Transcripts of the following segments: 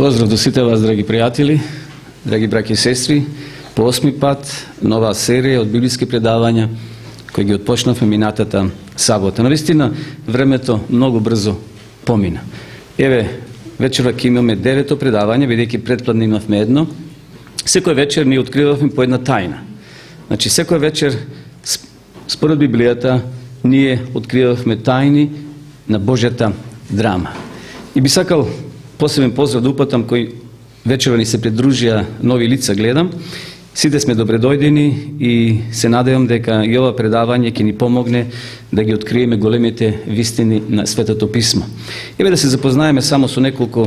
Поздрав до сите вас, драги пријатели, драги браќи и сестри. По 8 пат нова серија од библиски предавања кои ги отпочнавме минатата сабота. Навистина, времето многу брзо помина. Еве, вечера ќе имаме 9-то предавање, бидејќи предпладно имавме едно. Секој вечер ни откривавме по една тајна. Значи, секој вечер, според Библијата, ние откривавме тајни на Божјата драма. И би сакал посебен поздрав да упатам кои вечера ни се придружија нови лица, гледам. Сите сме добредојдени и се надевам дека и ова предавање ќе ни помогне да ги откриеме големите вистини на Светото Писмо. Еве да се запознаеме само со неколку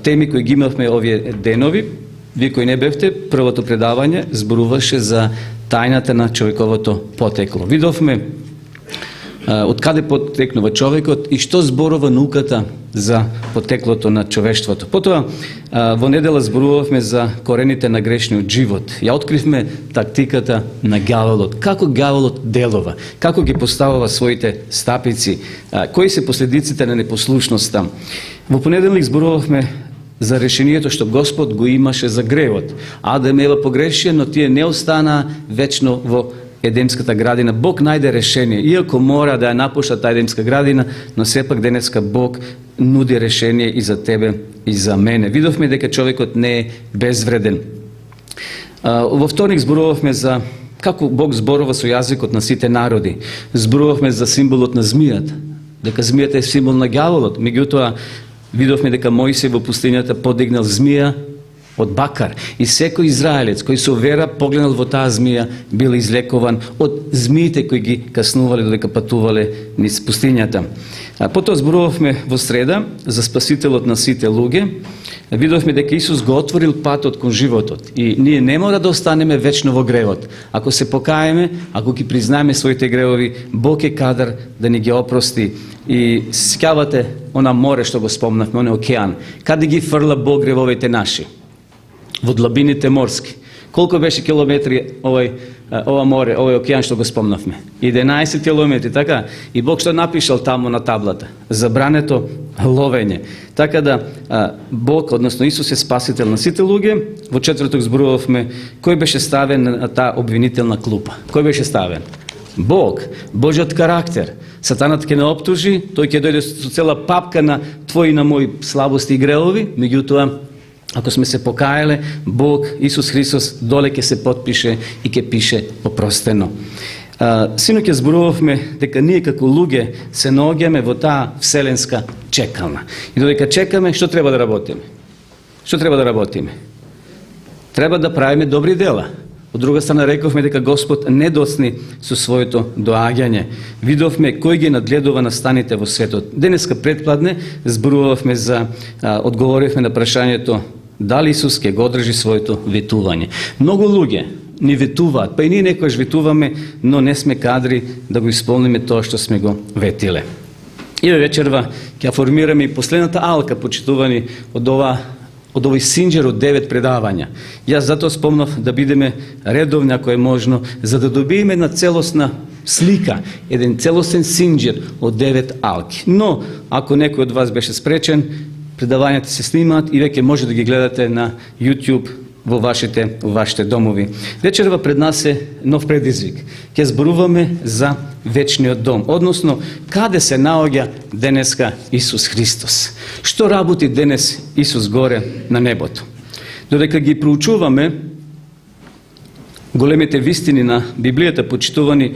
теми кои ги имавме овие денови. Вие кои не бевте, првото предавање зборуваше за тајната на човековото потекло. Видовме од каде потекнува човекот и што зборува науката за потеклото на човештвото. Потоа, во недела зборувавме за корените на грешниот живот. Ја откривме тактиката на ѓаволот. Како ѓаволот делува, како ги поставува своите стапици, кои се последиците на непослушноста. Во понеделник зборувавме за решението што Господ го имаше за гревот. Адам и Ева погрешија, но тие не останаа вечно во Едемската градина. Бог најде решение, иако мора да ја напушта таа Едемска градина, но сепак денеска Бог нуди решение и за тебе и за мене. Видовме дека човекот не е безвреден. Во вторник зборувавме за како Бог зборува со јазикот на сите народи. Зборувавме за символот на змијата, дека змијата е символ на ѓаволот. Меѓутоа, видовме дека Мојсей во пустињата подигнал змија од бакар и секој израелец кој со вера погледнал во таа змија бил излекован од змиите кои ги каснувале додека патувале низ пустињата. Потоа зборувавме во среда за спасителот на сите луѓе. Видовме дека Исус го отворил патот кон животот и ние не мора да останеме вечно во гревот. Ако се покаеме, ако ги признаеме своите гревови, Бог е кадар да ни ги опрости. И сеќавате она море што го спомнавме, оне океан, каде ги фрла Бог гревовите наши? Во длабините морски. Колку беше километри ова море, овој океан што го спомнавме? 11 километри, така? И Бог што напишал таму на таблата? Забрането ловење. Така да Бог, односно Исус е спасител на сите луѓе. Во четврток зборувавме кој беше ставен на таа обвинителна клупа. Кој беше ставен? Бог, Божјот карактер. Сатанат ќе не оптужи, тој ќе дојде со цела папка на твои и на мои слабости и гревови, меѓутоа ако сме се покаяле, Бог, Исус Христос, доле ќе се потпише и ќе пише опростено. Синоќа зборувавме дека ние како луѓе се наоѓаме во таа вселенска чекална. И додека чекаме, што треба да работиме? Што треба да работиме? Треба да правиме добри дела. Од друга страна рековме дека Господ не досни со своето доаѓање. Видовме кој ги надгледува настаните во светот. Денеска предпладне зборувавме за одговоривме на прашањето дали Исус ќе го одржи своето ветување. Многу луѓе ни ветуваат, па и ние некојаш ветуваме, но не сме кадри да го исполниме тоа што сме го ветиле. И вечерва ќе формираме и последната алка, почитувани од овој синџер од 9 предавања. Јас затоа спомнав да бидеме редовни ако е можно, за да добиеме една целосна слика, еден целосен синџер од 9 алки. Но, ако некој од вас беше спречен, предавањата се снимаат и веќе може да ги гледате на YouTube во вашите домови. Вечерва пред нас е нов предизвик. Ќе зборуваме за вечниот дом, односно каде се наоѓа денеска Исус Христос. Што работи денес Исус горе на небото? Додека ги проучуваме големите вистини на Библијата, почитувани,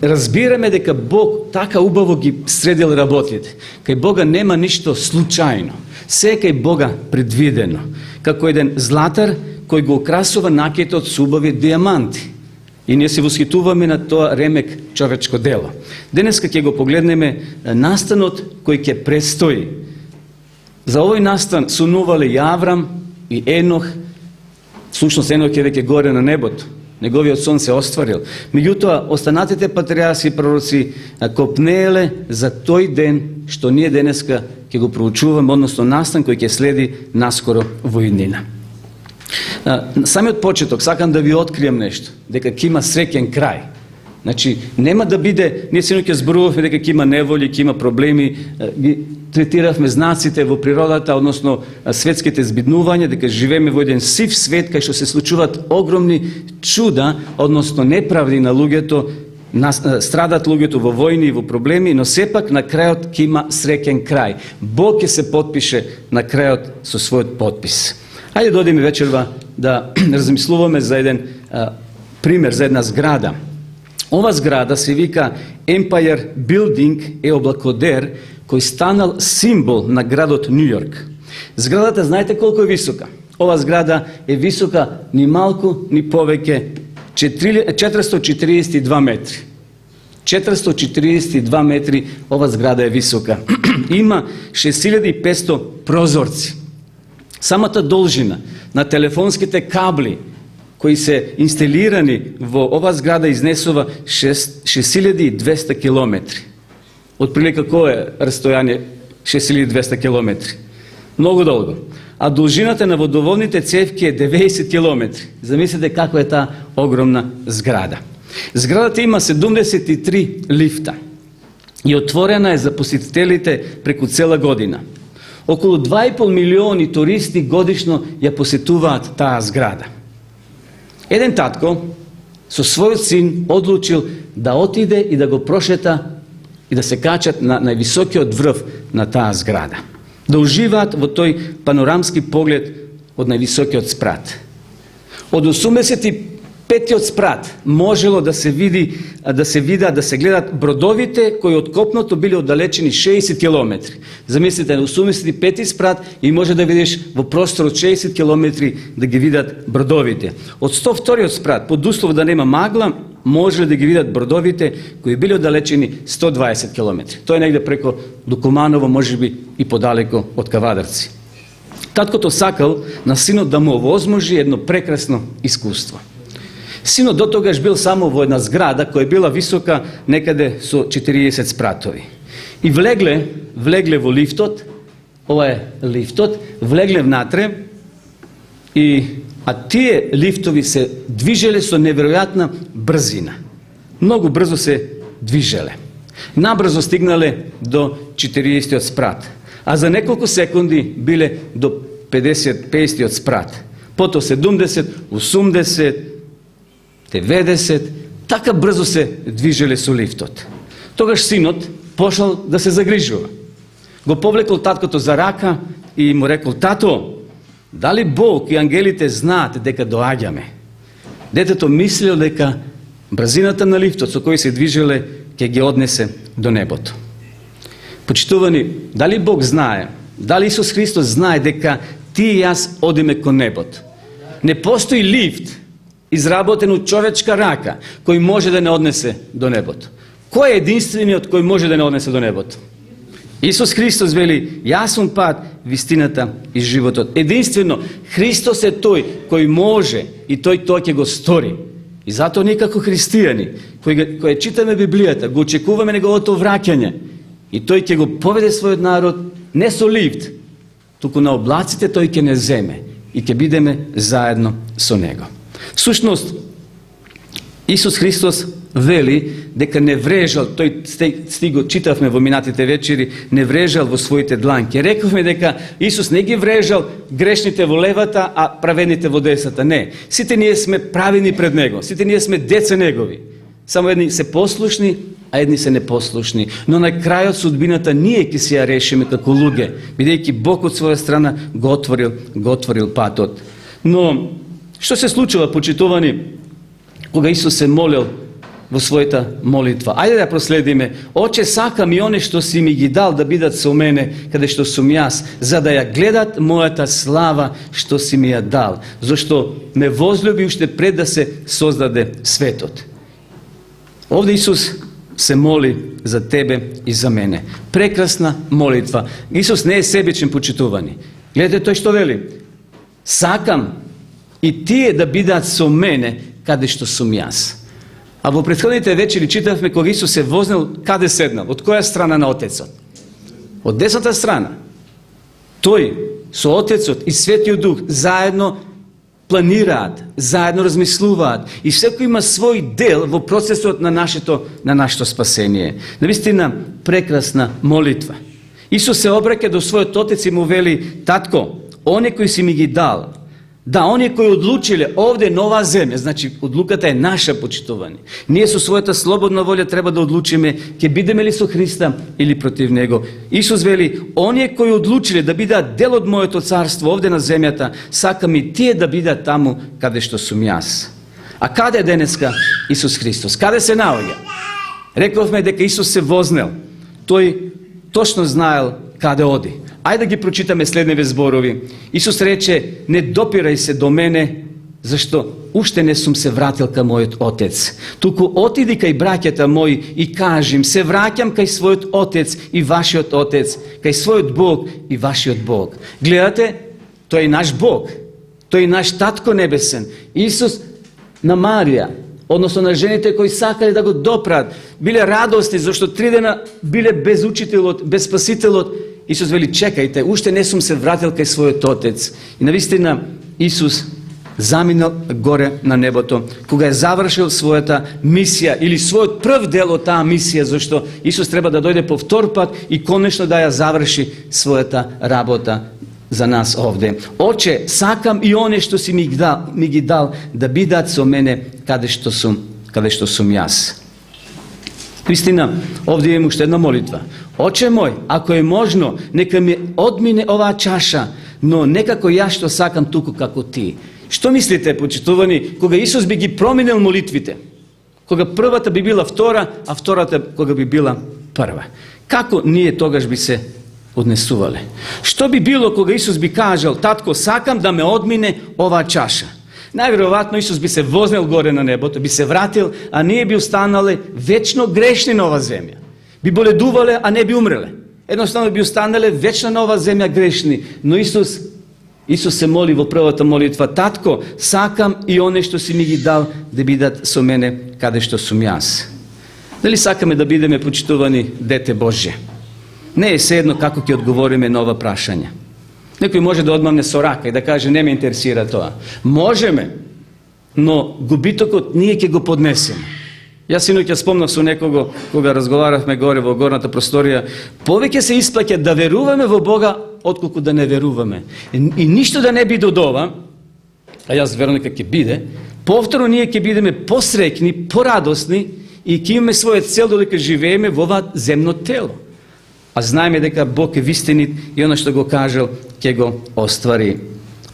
разбираме дека Бог така убаво ги средил работите. Кај Бога нема ништо случајно. Се е кај Бога предвидено. Како еден златар кој го украсува накетот со убави диаманти. И ние се восхитуваме на тоа ремек човечко дело. Денеска ќе го погледнеме настанот кој ќе престои. За овој настан сунувале и Аврам и Енох. Всушност Енох е веќе горе на небото. Неговиот сон се остварил. Меѓутоа, останатите патриарси и пророци копнееле за тој ден што ние денеска ќе го проучуваме, односно настан кој ќе следи наскоро во иднина. Самиот почеток, сакам да ви открием нешто, дека ќе има среќен крај. Значи, нема да биде, ние синоќа зборувавме дека ќе има неволји, ќе има проблеми, ги третиравме знаците во природата, односно светските збиднувања, дека живееме во еден сив свет кај што се случуваат огромни чуда, односно неправди на луѓето, страдат луѓето во војни и во проблеми, но сепак на крајот ќе има среќен крај. Бог ќе се потпише на крајот со својот потпис. Ајде да одиме вечерва да размислуваме за еден пример, за една зграда. Ова зграда се вика Empire Building е облакодер, кој станал символ на градот Нью Йорк. Зградата, знаете колку е висока? Ова зграда е висока ни малку, ни повеќе 442 метри. 442 метри ова зграда е висока. Има 6500 прозорци. Самата должина на телефонските кабли кои се инсталирани во ова зграда изнесува 6200 километри. Отприлика кое е растојание 6200 километри? Многу долго. А должината на водоводните цевки е 90 километри. Замислете како е таа огромна зграда. Зградата има 73 лифта и отворена е за посетителите преку цела година. Околу 2,5 милиони туристи годишно ја посетуваат таа зграда. Еден татко со својот син одлучил да отиде и да го прошета и да се качат на највисокиот врв на таа зграда. Да уживаат во тој панорамски поглед од највисокиот спрат. Од 85-тиот спрат можело да се гледат бродовите кои од копното били оддалечени 60 километри. Замислите, на 85-ти спрат и може да видиш во простор од 60 километри да ги видат бродовите. Од 102-тиот спрат, под услов да нема магла, можеле да ги видат бродовите кои били оддалечени 120 километри. Тоа е негде преко Дукуманово, можеби и подалеко од Кавадарци. Таткото сакал на синот да му овозможи едно прекрасно искуство. Синот до тогаш бил само во една зграда која била висока некаде со 40 спратови. И влегле во лифтот, ова е лифтот, влегле внатре, а тие лифтови се движеле со неверојатна брзина. Многу брзо се движеле. Набрзо стигнале до 40-тиот спрат, а за неколку секунди биле до 50-тиот спрат. Потоа 70, 80, 90, така брзо се движеле со лифтот. Тогаш синот пошел да се загрижува. Го повлекол таткото за рака и му рекол: тато, дали Бог и ангелите знаат дека доаѓаме? Детето мислело дека брзината на лифтот со кој се движеле ќе ги однесе до небото. Почитувани, дали Бог знае, дали Исус Христос знае дека ти и јас одиме кон небото? Не постои лифт изработен од човечка рака кој може да не однесе до небото. Кој е единствениот кој може да не однесе до небото? Исус Христос вели: јас сум пат, вистината и животот. Единствено Христос е тој кој може и тој ќе го стори. И затоа ние како христијани кои читаме Библијата, го очекуваме неговото враќање и тој ќе го поведе својот народ не со лифт, туку на облаците тој ќе не земе и ќе бидеме заедно со него. Всушност, Исус Христос вели дека не врежал, тој стиго читавме во минатите вечери, не врежал во своите дланки. Рековме дека Исус не ги врежал грешните во левата, а праведните во десната. Не. Сите ние сме праведни пред Него. Сите ние сме деца Негови. Само едни се послушни, а едни се непослушни. Но на крајот судбината ние ќе си ја решиме како луѓе, бидејќи Бог од своја страна го отворил патот. Но што се случува, почитувани, кога Исус се молел во својата молитва? Ајде да проследиме. Оче, сакам и оне што си ми ги дал да бидат со мене, каде што сум јас, за да ја гледат мојата слава што си ми ја дал, зашто ме возлюби уште пред да се создаде светот. Овде Исус се моли за тебе и за мене. Прекрасна молитва. Исус не е себичен, почитувани. Гледате тој што вели: сакам и тие да бидат со мене каде што сум јас. А во претходните вечери читавме кога Исус се вознел, каде седнал? Од која страна на Отецот? Од десната страна. Тој со Отецот и Светиот Дух заедно планираат, заедно размислуваат и секој има свој дел во процесот на нашето спасение. Навистина прекрасна молитва. Исус се обраќа до својот отец и му вели: татко, оние кои си ми ги дал, да, оние кои одлучиле овде нова земја, значи одлуката е наша, почитувани. Ние со својата слободна волја треба да одлучиме ќе бидеме ли со Христа или против него. Исус вели: оние кои одлучиле да бидат дел од моето царство овде на земјата, сакам и тие да бидат таму каде што сум јас. А каде е денеска Исус Христос? Каде се наоѓа? Рековме дека Исус се вознел. Тој точно знаел каде оди. Ајде да ги прочитаме следниве зборови. Исус рече: не допирај се до мене, зашто уште не сум се вратил кај мојот Отец. Туку отиди кај браќата мои и кажи им: се враќам кај својот Отец и вашиот Отец, кај својот Бог и вашиот Бог. Гледате, тој е наш Бог. Тој е наш Татко Небесен. Исус на Марија, односно на жените кои сакале да го допрат, биле радосни, зашто 3 дена биле без учителот, без Спасителот. Исус вели: чекајте, уште не сум се вратил кај својот Отец. И навистина Исус заминал горе на небото, кога е завршил својата мисија или својот прв дел од таа мисија, зашто Исус треба да дојде по втор пат и конечно да ја заврши својата работа за нас овде. Оче, сакам и оние што си ми ги дал да бидат со мене каде што сум јас. Вистина, овде имам уште една молитва. Оче мој, ако е можно, нека ми одмине оваа чаша, но некако јас што сакам, туку како ти. Што мислите, почитувани, кога Исус би ги променил молитвите? Кога првата би била втора, а втората кога би била прва. Како ние тогаш би се однесувале? Што би било кога Исус би кажал: татко, сакам да ме одмине оваа чаша? Најверојатно Исус би се вознел горе на небото, би се вратил, а ние би останале вечно грешни на оваа земја. Би боледувале, а не би умреле. Едноставно би останале вечно на оваа земја грешни. Но Исус се моли во првата молитва: татко, сакам и оние што си ми ги дал да бидат со мене каде што сум јас. Дали сакаме да бидеме, почитувани, дете Божје? Не е седно како ќе одговориме на ова прашање. Некој може да одмамне со рака и да каже: не ме интересира тоа. Можеме, но губитокот ние ќе го поднесеме. Јас синоќа спомнав со некого, кога разговаравме горе во горната просторија, повеќе се исплаќа да веруваме во Бога, отколку да не веруваме. И ништо да не биде од ова, а јас верувам дека ќе биде, повторно ние ќе бидеме посреќни, порадосни и ќе имаме своја цел додека живееме во ова земно тело. А знаеме дека Бог е вистинит и она што го кажал ќе го оствари.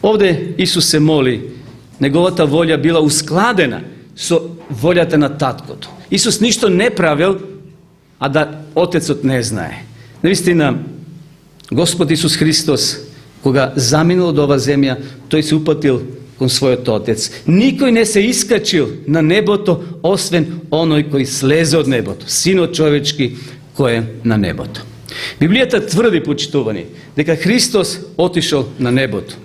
Овде Исус се моли, неговата волја била ускладена со волјата на Таткото. Исус ништо не правил, а да Отецот не знае. Навистина, Господ Исус Христос, кога заминал од ова земја, тој се упатил кон својот Отец. Никој не се искачил на небото, освен оној кој слезе од небото, Синот човечки кој е на небото. Библијата тврди, почитувани, дека Христос отишол на небото.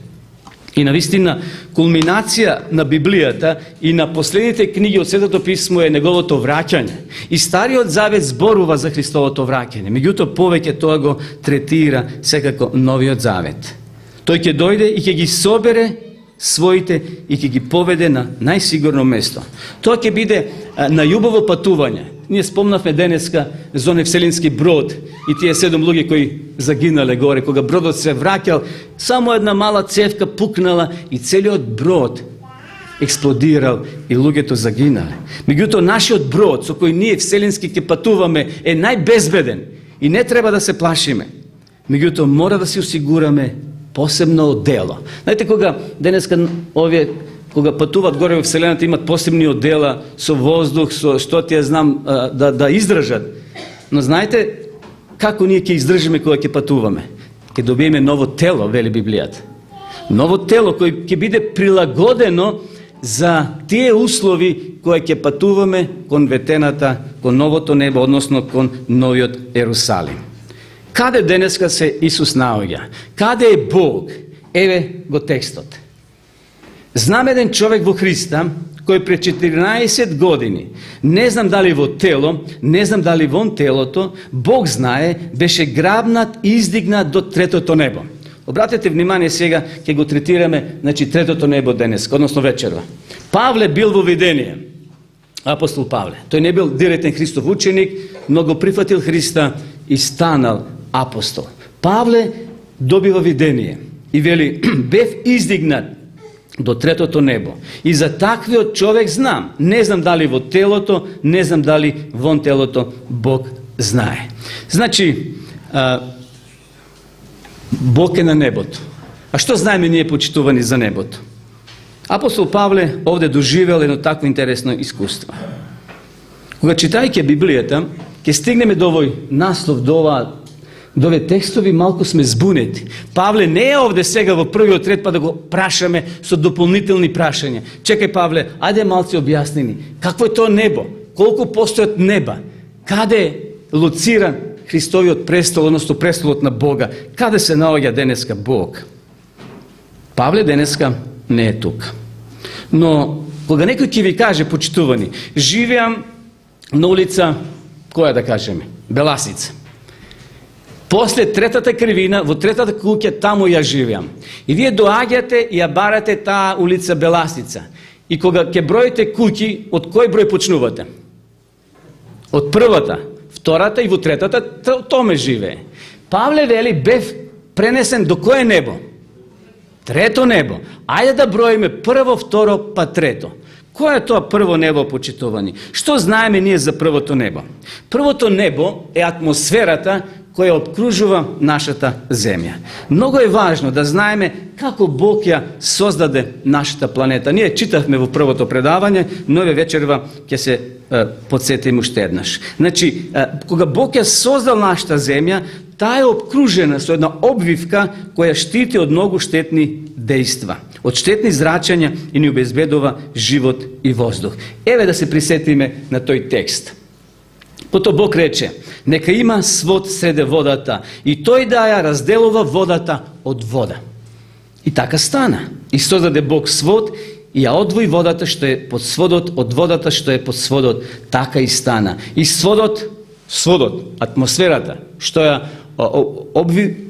И навистина, кулминација на Библијата и на последните книги од Светото писмо е неговото враќање. И Стариот Завет зборува за Христовото враќање. Меѓутоа, повеќе тоа го третира секако Новиот Завет. Тој ќе дојде и ќе ги собере своите и ќе ги поведе на најсигурно место. Тоа ќе биде на љубово патување. Ние спомнавме денеска за оној вселински брод и тие 7 луѓе кои загинале горе. Кога бродот се враќал, само една мала цевка пукнала и целиот брод експлодирал и луѓето загинале. Меѓутоа, нашиот брод со кој ние вселински ќе патуваме е најбезбеден и не треба да се плашиме. Меѓутоа, мора да си осигураме посебно одело. Знаете, кога денеска овие кога патуват горе во Вселената, имат посебни одела со воздух, со што ти ја знам да издржат. Но знаете како ние ќе издржиме кога ќе патуваме? Ќе добиеме ново тело, вели Библијата. Ново тело кој ќе биде прилагодено за тие услови кои ќе патуваме кон ветената, кон новото небо, односно кон новиот Ерусалим. Каде денеска се Исус наоѓа? Каде е Бог? Еве го текстот. Знам еден човек во Христа, кој пред 14 години, не знам дали во тело, не знам дали вон телото, Бог знае, беше грабнат и издигнат до третото небо. Обратете внимание сега, ќе го третираме, значи третото небо денес, односно вечерва. Павле бил во видение. Апостол Павле. Тој не бил директен Христов ученик, но го прифатил Христа и станал апостол. Павле добива видение и вели, бев издигнат до третото небо. И за таквиот човек знам. Не знам дали во телото, не знам дали вон телото, Бог знае. Значи, Бог е на небото. А што знаеме ние почитувани за небото? Апостол Павле овде доживел едно такво интересно искуство. Кога читајќи Библијата, ќе стигнеме до овој наслов, до овие текстови, малку сме збунети. Павле не е овде сега во првиот ред па да го прашаме со дополнителни прашања. Чекај, Павле, ајде малци објасни ни. Какво е тоа небо? Колку постојат неба? Каде е лоциран Христовиот престол, односно престолот на Бога? Каде се наоѓа денеска Бог? Павле денеска не е тука. Но кога некој ќе ви каже, почитувани, живеам на улица, која да кажеме, Беласица. После третата кривина, во третата куќа, таму ја живеам. И вие доаѓате и ја барате таа улица Беласица. И кога ќе броите куќи, од кој број почнувате? Од првата, втората и во третата, томе живее. Павле вели, бев пренесен до кое небо? Трето небо. Ајде да броиме прво, второ, па трето. Кој е тоа прво небо, почитувани? Што знаеме ние за првото небо? Првото небо е атмосферата која обкружува нашата земја. Многу е важно да знаеме како Бог ја создаде нашата планета. Ние читавме во првото предавање, но ове вечерва ќе се подсетиме уште еднаш. Значи, кога Бог ја создал нашата земја, таа е обкружена со една обвивка која штити од многу штетни дејства, од штетни зрачења и ни обезбедува живот и воздух. Еве да се присетиме на тој текст. Потоа Бог рече, нека има свод среде водата и тој да ја разделува водата од вода. И така стана. И создаде Бог свод и ја одвои водата што е под сводот од водата што е под сводот. Така и стана. И сводот, атмосферата, што ја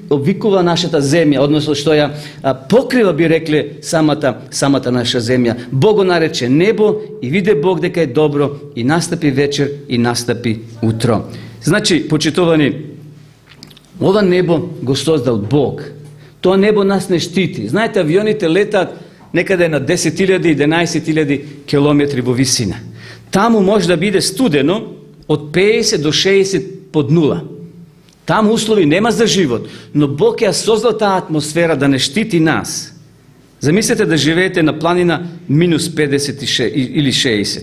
обвикува нашата земја, односно што ја покрива, би рекле, самата наша земја. Бог го нарече небо и виде Бог дека е добро и настапи вечер и настапи утро. Значи, почитувани, ова небо го создал Бог. Тоа небо нас не штити. Знаете, авионите летат некаде на 10.000 и 11.000 километри во висина. Таму може да биде студено од 50 до 60 под нула. Таму услови нема за живот, но Бог ја создал таа атмосфера да не штити нас. Замислете да живеете на планина минус 50 или 60.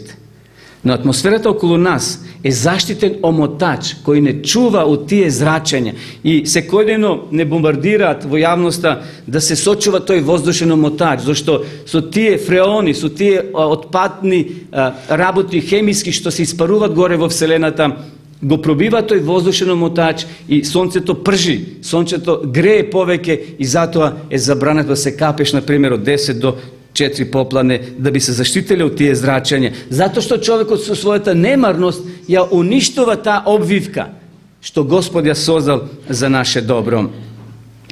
Но атмосферата околу нас е заштитен омотач кој не чува од тие зрачења и секојдневно не бомбардираат во јавноста да се сочува тој воздушен омотач, зашто со тие фреони, со тие отпадни работи хемиски што се испаруваат горе во Вселената, го пробива тој воздушен омотач и сонцето пржи, сонцето грее повеќе и затоа е забрането да се капеш, например, од 10 до 4 поплане, да би се заштителе од тие зрачења. Затоа што човекот со својата немарност ја уништува таа обвивка, што Господ ја создал за наше добро.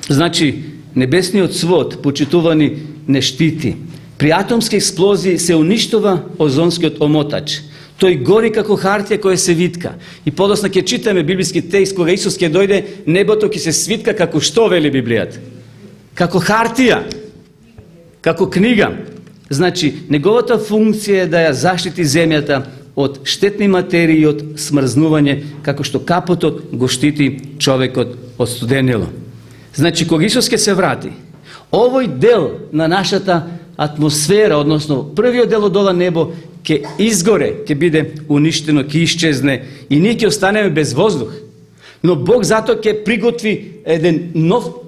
Значи, небесниот свод, почитувани, не штити. При атомски експлозии се уништува озонскиот омотач. Тој гори како хартија која се витка. И подосна ќе читаме библиски текст, кога Исус ќе дојде, небото ќе се свитка како што вели Библијата? Како хартија, како книга. Значи, неговата функција е да ја заштити земјата од штетни материи и од смрзнување, како што капотот го штити човекот од студенило. Значи, кога Исус ќе се врати, овој дел на нашата атмосфера, односно првиот дел од ова небо, ќе изгоре, ќе биде уништено, ќе исчезне и ние ќе останеме без воздух. Но Бог затоа ќе приготви еден нов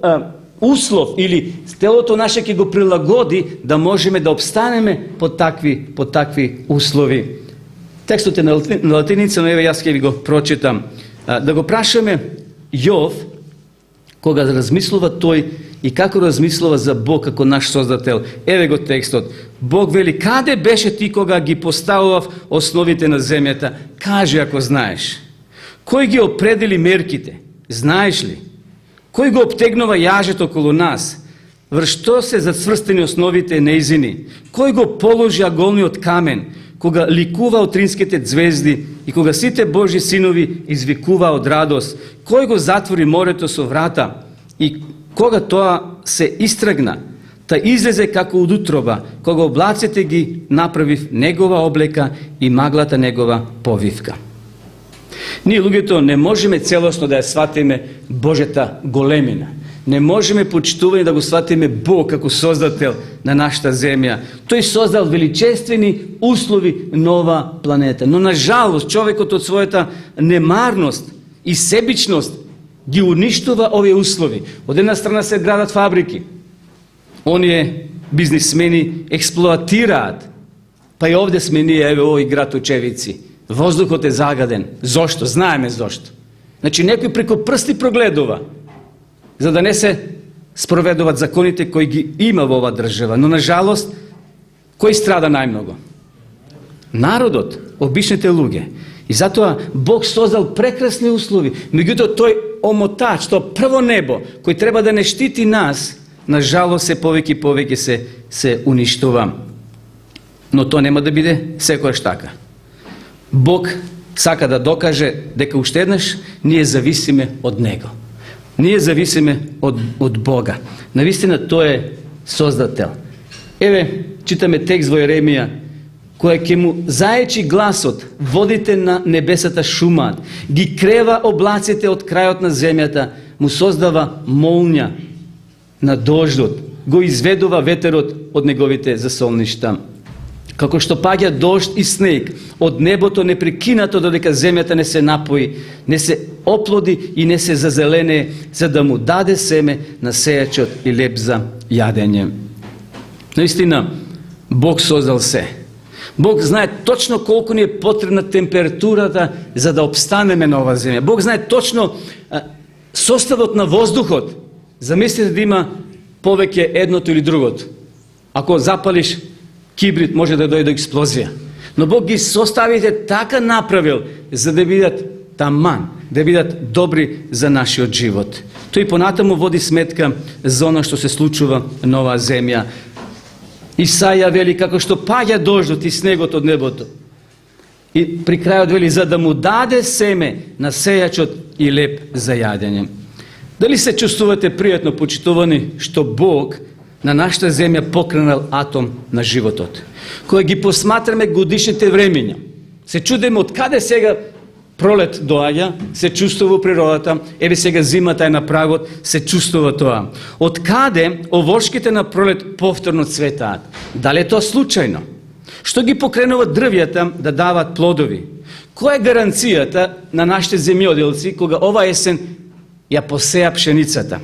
услов или телото наше ќе го прилагоди да можеме да обстанеме под такви услови. Текстот е на латиница, но еве јас ќе ви го прочитам. Да го прашаме Јов, кога размислува тој и како размислува за Бог како наш создател. Еве го текстот. Бог вели, каде беше ти кога ги поставував основите на земјата? Кажи ако знаеш. Кој ги определи мерките? Знаеш ли? Кој го обтегнува јажето околу нас? Врз што се зацврстени основите неизини? Кој го положи аголниот камен, кога ликува утринските звезди и кога сите Божји синови извикува од радост? Кој го затвори морето со врата и кога тоа се истрагна, та излезе како од утроба, кога облаците ги направив негова облека и маглата негова повивка? Ние луѓето не можеме целосно да ја сватиме Божјата големина. Не можеме почитување да го сватиме Бог како создател на нашата земја. Тој создал величествени услови нова планета. Но на жалост човекот од својата немарност и себичност ги уништува овие услови. Од една страна се градат фабрики. Оние бизнисмени експлоатираат. Па и овде сме ние, еве овој град Очевици. Воздухот е загаден. Зошто? Знаеме зошто. Значи некој преко прсти прогледува, за да не се спроведуваат законите кои ги има во оваа држава. Но на жалост, кој страда најмногу? Народот, обичните луѓе. И затоа Бог создал прекрасни услови. Меѓутоа тој омотач, тоа прво небо, кој треба да не штити нас, на жалост се повеќе и повеќе се уништува. Но тоа нема да биде секојаш така. Бог сака да докаже дека уште еднаш ние зависиме од Него. Ние зависиме од Бога. Навистина тој е создател. Еве, читаме текст во Еремија, која ќе му заечи гласот, водите на небесата шумаат, ги крева облаците од крајот на земјата, му создава молња на дождот, го изведува ветерот од неговите засолништа. Како што паѓа дожд и снег од небото непрекинато додека земјата не се напои, не се оплоди и не се зазелене, за да му даде семе на сејачот и леп за јадење. Наистина, Бог создал се. Бог знае точно колку ни е потребна температурата за да обстанеме на оваа земја. Бог знае точно составот на воздухот. Замислите да има повеќе едното или другото. Ако запалиш кибрид, може да дојде до експлозија. Но Бог ги составите така направил, за да бидат таман, да бидат добри за нашиот живот. Тој понатаму води сметка за оно што се случува на оваа земја. Исаја вели како што паѓа дождот и снегот од небото. И при крајот вели за да му даде семе на сејачот и леп за јадење. Дали се чувствувате пријатно почитувани што Бог на нашата земја покренал атом на животот? Кога ги посматраме годишните времиња, се чудиме од каде сега пролет доаѓа, се чувствува природата, еве сега зимата е на прагот, се чувствува тоа. Од каде овошките на пролет повторно цветаат? Дали е тоа случајно? Што ги покренува дрвјата да дават плодови? Која е гаранцијата на нашите земјоделци кога ова есен ја посеа пшеницата,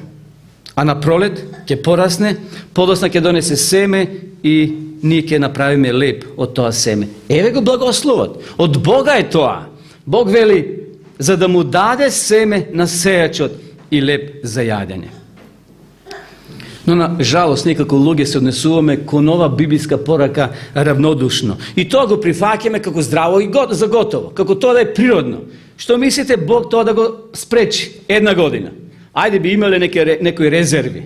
а на пролет ќе порасне, подосна ќе донесе семе и ние ќе направиме леп од тоа семе? Еве го благословот. Од Бога е тоа. Бог вели за да му даде семе на сејачот и леп за јадење. Но на жалост некако луѓе се однесуваме кон ова библиска порака равнодушно. И тоа го прифаќаме како здраво и за готово, како тоа да е природно. Што мислите Бог тоа да го спречи една година? Ајде би имале некои резерви.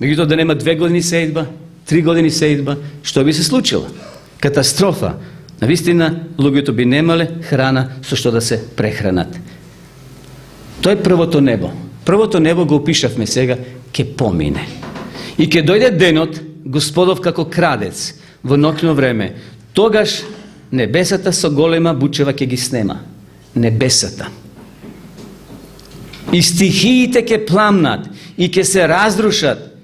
Меѓутоа да нема 2 години сејдба, 3 години сејдба, што би се случило? Катастрофа. Навистина, луѓето би немале храна со што да се прехранат. Тоа е првото небо. Првото небо го опишавме сега, ке помине. И ке дојде денот, Господов како крадец, во ноќно време, тогаш небесата со голема бучева ке ги снема. Небесата. И стихиите ке пламнат, и ке се разрушат,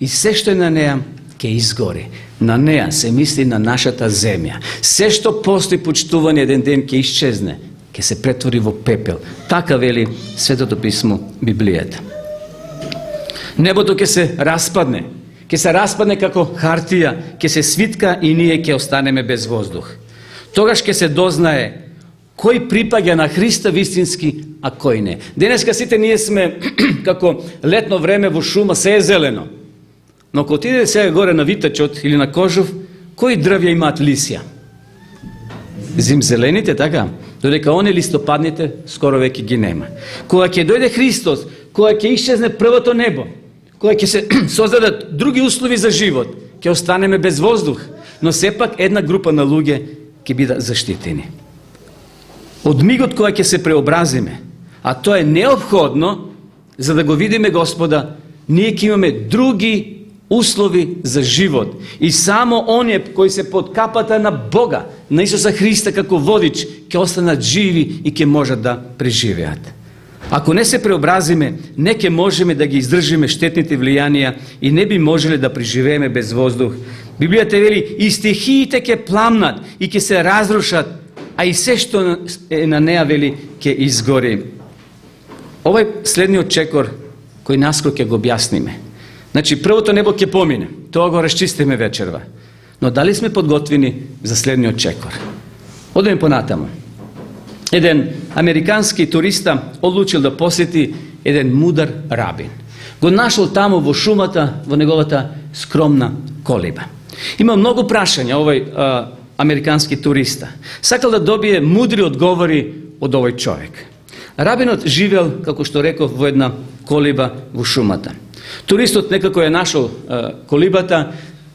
и се што е на неа ке изгори. На неа се мисли на нашата земја. Се што постои почитување еден ден ке исчезне, ке се претвори во пепел. Така вели Светото писмо, Библијата. Небото ке се распадне. Ке се распадне како хартија, ке се свитка и ние ке останеме без воздух. Тогаш ке се дознае кој припаѓа на Христа вистински, а кој не. Денеска сите ние сме како летно време во шума, се е зелено. Но ако отиде сега горе на Витачот или на Кожов, кои дрвја имаат лисја? Зимзелените, така? додека они листопадните скоро веќе ги нема. Кога ќе дојде Христос, кога ќе исчезне првото небо, кога ќе се создадат други услови за живот, ќе останеме без воздух, но сепак една група на луѓе ќе бидат заштитени. Од мигот кога ќе се преобразиме, а тоа е неопходно за да го видиме Господа, ние ќе имаме други услови за живот. И само оние кои се под капата на Бога, на Исуса Христа како водич, ќе останат живи и ќе можат да преживеат. Ако не се преобразиме, не ќе можеме да ги издржиме штетните влијанија и не би можеле да преживееме без воздух. Библијата вели, и стихиите ќе пламнат и ќе се разрушат, а и се што е на неа вели ќе изгори. Овој следниот чекор кој наскоро ќе го објасниме. Значи, првото небо ќе помине, тоа го расчистиме вечерва. Но дали сме подготвени за следниот чекор? Одеме понатаму. Еден американски туриста одлучил да посети еден мудар рабин. Го нашол таму во шумата, во неговата скромна колиба. Има многу прашања овој американски туриста. Сакал да добие мудри одговори од овој човек. Рабинот живел, како што реков, во една колиба во шумата. Туристот некако ја нашол колибата,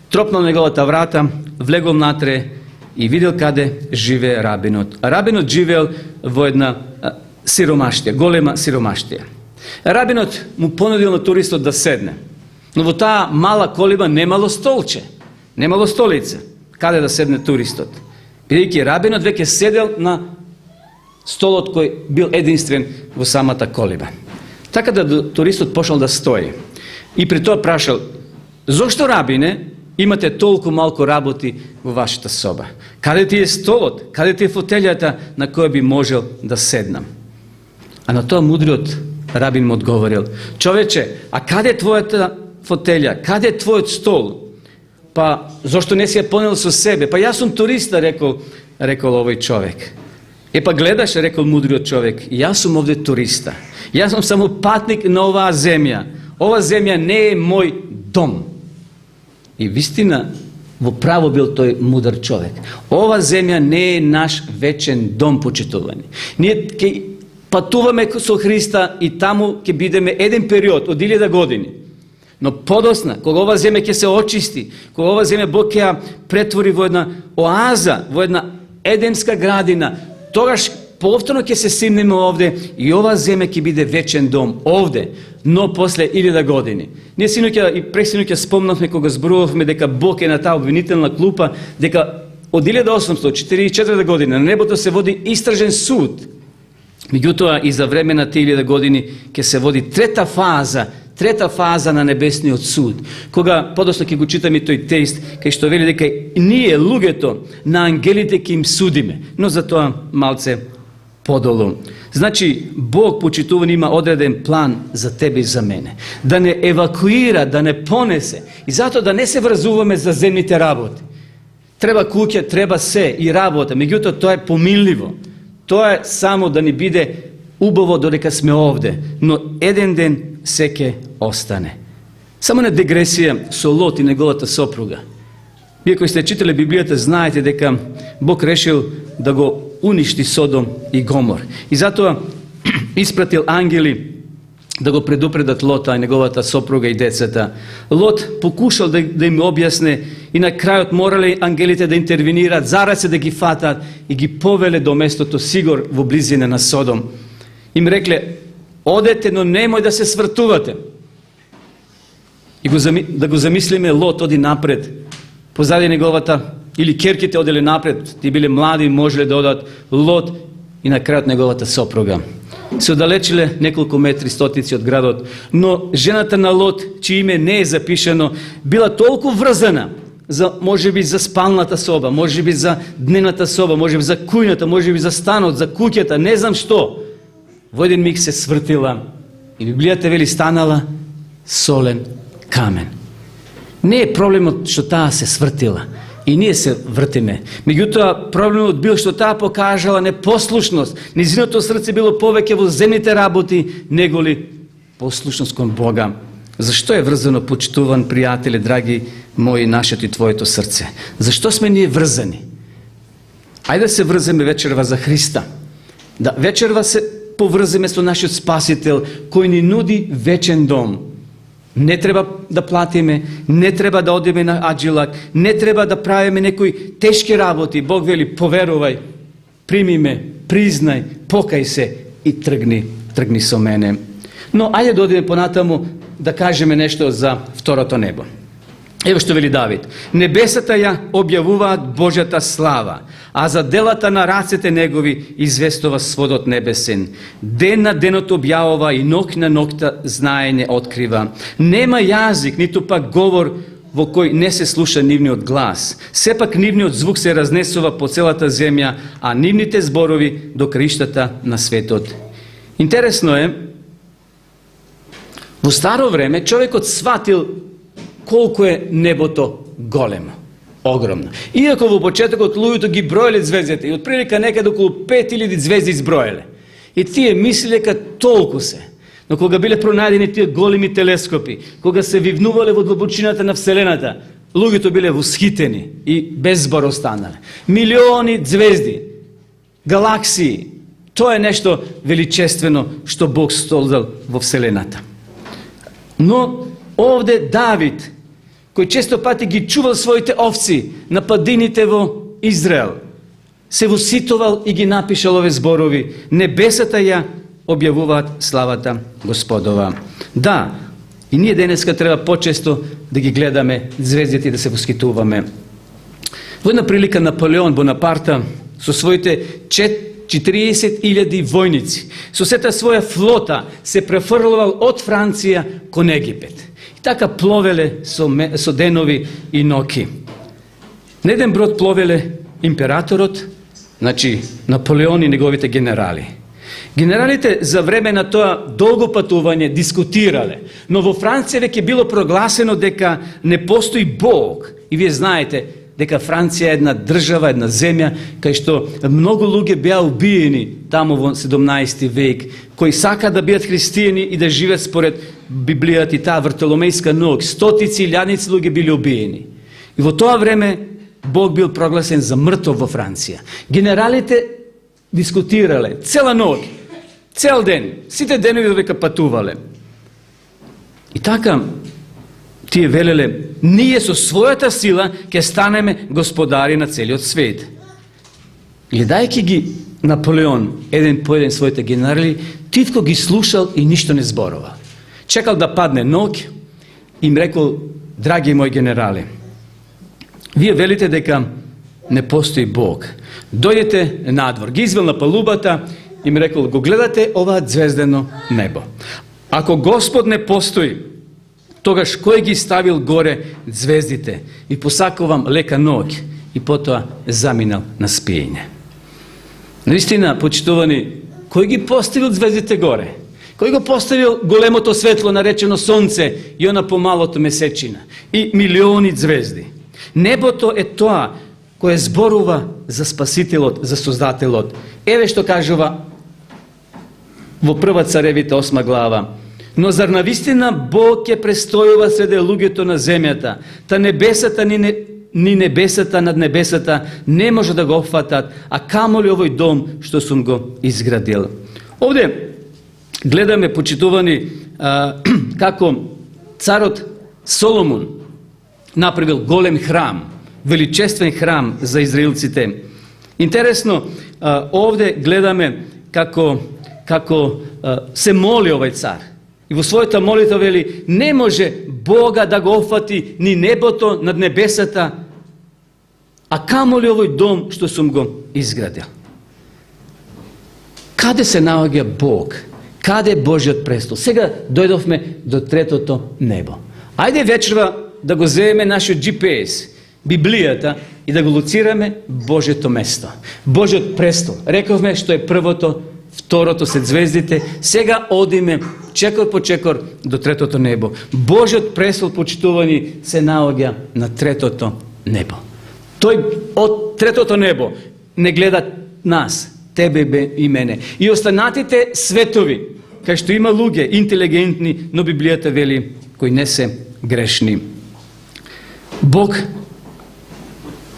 тропнал неговата врата, влегол натре и видел каде живее рабинот. Рабинот живеел во една сиромаштија, голема сиромаштија. Рабинот му понудил на туристот да седне, но во таа мала колиба немало столче, немало столица. Каде да седне туристот? Бидејќи рабинот веќе седел на столот кој бил единствен во самата колиба. Така да туристот почнал да стои. И при тоа прашал, зошто, рабине, имате толку малку работи во вашата соба? Каде ти е столот? Каде ти е фотелјата на која би можел да седнам? А на тоа мудриот рабин му одговорил, човече, а каде е твојата фотелја? Каде е твојот стол? Па, зошто не си ја понел со себе? Па, јас сум туриста, рекол овој човек. Па гледаш, рекол мудриот човек, јас сум овде туриста. Јас сум само патник на оваа земја. Ова земја не е мој дом. И вистина, во право бил тој мудар човек. Ова земја не е наш вечен дом, почитувани. Ние ќе патуваме со Христа и таму ќе бидеме еден период од 1000 години. Но подосна, кога ова земја ќе се очисти, кога ова земја Бог ќе ја претвори во една оаза, во една едемска градина, тогаш повторно ќе се симнеме овде и ова земја ќе биде вечен дом овде, но после 1000 години. Ние синоќа и пресиноќа спомнавме кога зборувавме дека Бог е на таа обвинителна клупа, дека од 1844 години на небото се води истражен суд. Меѓутоа и за време на тие 1000 години ќе се води трета фаза на небесниот суд. Кога подоцна ќе го читаме тој текст, кај што вели дека ние луѓето на ангелите ќе им судиме, но за тоа малце подолу. Значи, Бог, почитуван, има одреден план за тебе и за мене. Да не евакуира, да не понесе. И затоа да не се врзуваме за земните работи. Треба куќа, треба се и работа. Меѓутоа, тоа е помилливо. Тоа е само да ни биде убаво додека сме овде. Но еден ден се ќе остане. Само на дегресија со Лот и неговата сопруга. Вие кои сте читали Библијата, знаете дека Бог решил да го уништи Содом и Гомор. И затоа испратил ангели да го предупредат Лота и неговата сопруга и децата. Лот покушал да им објасне и на крајот морале ангелите да интервенираат, за раце да ги фатат и ги повеле до местото Сигор во близина на Содом. Им рекле, одете, но немој да се свртувате. И да го замислиме, Лот оди напред, позади неговата, или керките оделе напред, ти биле млади, можеле да одат, Лот и на крајот неговата сопруга. Се оддалечиле неколку метри, стотици од градот, но жената на Лот, чие име не е запишено, била толку врзана, можеби за спалната соба, можеби за дневната соба, можеби за кујната, можеби за станот, за куќата, не знам што. Во еден миг се свртила и Библијата вели станала солен камен. Не е проблемот што таа се свртила и ние се вртиме. Меѓутоа проблемот бил што таа покажала непослушност. Низиното срце било повеќе во земните работи неголи послушност кон Бога. Зашто е врзано, почитуван пријатели, драги мои, нашето и твоето срце? Зашто сме ние врзани? Ајде да се врземе вечерва за Христа. да вечерва се поврземе со нашиот Спасител, кој ни нуди вечен дом. Не треба да платиме, не треба да одиме на аджилак, не треба да правиме некои тешки работи. Бог вели, поверувај, прими ме, признај, покај се и тргни со мене. Но ајде да одиме понатаму да кажеме нешто за второто небо. Ево што вели Давид. Небесата ја објавуваат Божјата слава, а за делата на рацете негови известува сводот небесен. Ден на денот објавува и ног на ногта знаење открива. Нема јазик, ниту пак говор во кој не се слуша нивниот глас. Сепак нивниот звук се разнесува по целата земја, а нивните зборови до краиштата на светот. Интересно е, во старо време човекот сватил колку е небото големо, огромно. Иако во почетокот луѓето ги броеле звездите и отприлика некаде околу 5000 звезди изброеле. И тие мислеле дека толку се. Но кога биле пронајдени тие големи телескопи, кога се вивнувале во длабочината на Вселената, луѓето биле восхитени и без збор останале. Милиони звезди, галаксии, тоа е нешто величествено што Бог создал во Вселената. Но овде Давид, кој често пати ги чувал своите овци на падините во Израел, се воситувал и ги напишал ове зборови. Небесата ја објавуваат славата Господова. Да, и ние денеска треба почесто да ги гледаме звездите и да се восхитуваме. Во една прилика Наполеон Бонапарта со своите 40.000 војници, со сета своја флота се префрлувал од Франција кон Египет. И така пловеле со денови и ноки. На еден брод пловеле императорот, значи Наполеон и неговите генерали. Генералите за време на тоа долго патување дискутирале, но во Франција веќе било прогласено дека не постои Бог. И вие знаете дека Франција е една држава, една земја, кај што многу луѓе беа убиени таму во 17 век, кои сака да бидат христијани и да живеат според Библијата и таа Вартоломејска ног. Стотици и илјадници луѓе били убиени. И во тоа време Бог бил прогласен за мртов во Франција. Генералите дискутирале цела ног, цел ден, сите денови додека патувале. И така тие велеле, ние со својата сила ќе станеме господари на целиот свет. Гледајќи ги Наполеон еден по еден своите генерали, титко ги слушал и ништо не зборува. Чекал да падне ног и им рекол, драги мои генерали, вие велите дека не постои Бог. Дојдете надвор. Ги извел на палубата и им рекол, го гледате ова звездено небо. Ако Господ не постои, тогаш кој ги ставил горе звездите и посакувам лека ног и потоа заминал на спиење. Наистина, почитувани, кој ги поставил звездите горе? Кој го поставил големото светло наречено сонце и она помалото месечина и милиони звезди? Небото е тоа кое зборува за Спасителот, за Создателот. Еве што кажува во Прва Царевите 8 глава. Но зар навистина Бог ќе престојува среде луѓето на земјата, та небесата ни небесата над небесата не може да го опфатат, а камоли овој дом што сум го изградил. Овде гледаме, почитувани, како царот Соломон направил голем храм, величествен храм за израелците. Интересно, овде гледаме како се моли овој цар. И во својата молитва вели, не може Бога да го опфати ни небото над небесата, а камоли овој дом што сум го изградил. Каде се наоѓа Бог? Каде е Божјиот престол? Сега дојдовме до третото небо. Ајде вечерва да го земеме нашиот GPS, Библијата, и да го лоцираме Божјото место. Божјиот престол. Рековме што е првото, второто след звездите. Сега одиме чекор по чекор до третото небо. Божјиот престол, почитувани, се наоѓа на третото небо. Тој од третото небо не гледа нас, тебе и мене. И останатите светови, кај што има луѓе интелигентни, но Библијата вели кои не се грешни. Бог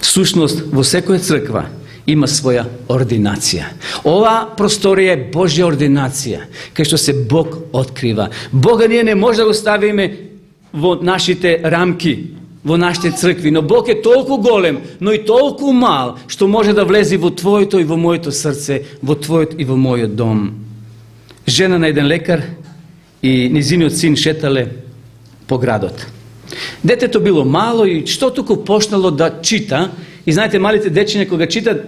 всушност во секоја црква ima svoja ordinacija. Ova prostorija je Božja ordinacija, kao što se Bog otkriva. Boga nije ne može da go stavime vo našite ramki, vo našite crkvi, no Bog je toliko golem, no i toliko mal, što može da vlezi vo tvojito i vo mojito srce, vo tvojito i vo moj dom. Žena na jedan lekar i niziniот sin šetale po gradot. Детето било мало и што туку почнало да чита, и знаете, малите дечиња кога читат,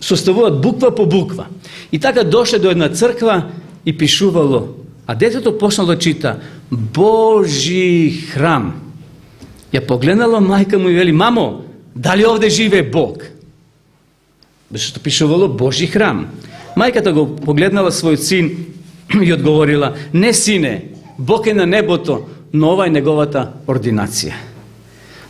составуваат буква по буква. И така дошле до една црква и пишувало, а детето почнало да чита Божи храм. Ја погледнала мајка му и вели, мамо, дали овде живее Бог? Зашто пишувало Божи храм. Мајката го погледнала својот син и одговорила, не сине, Бог е на небото, но ова е неговата ординација.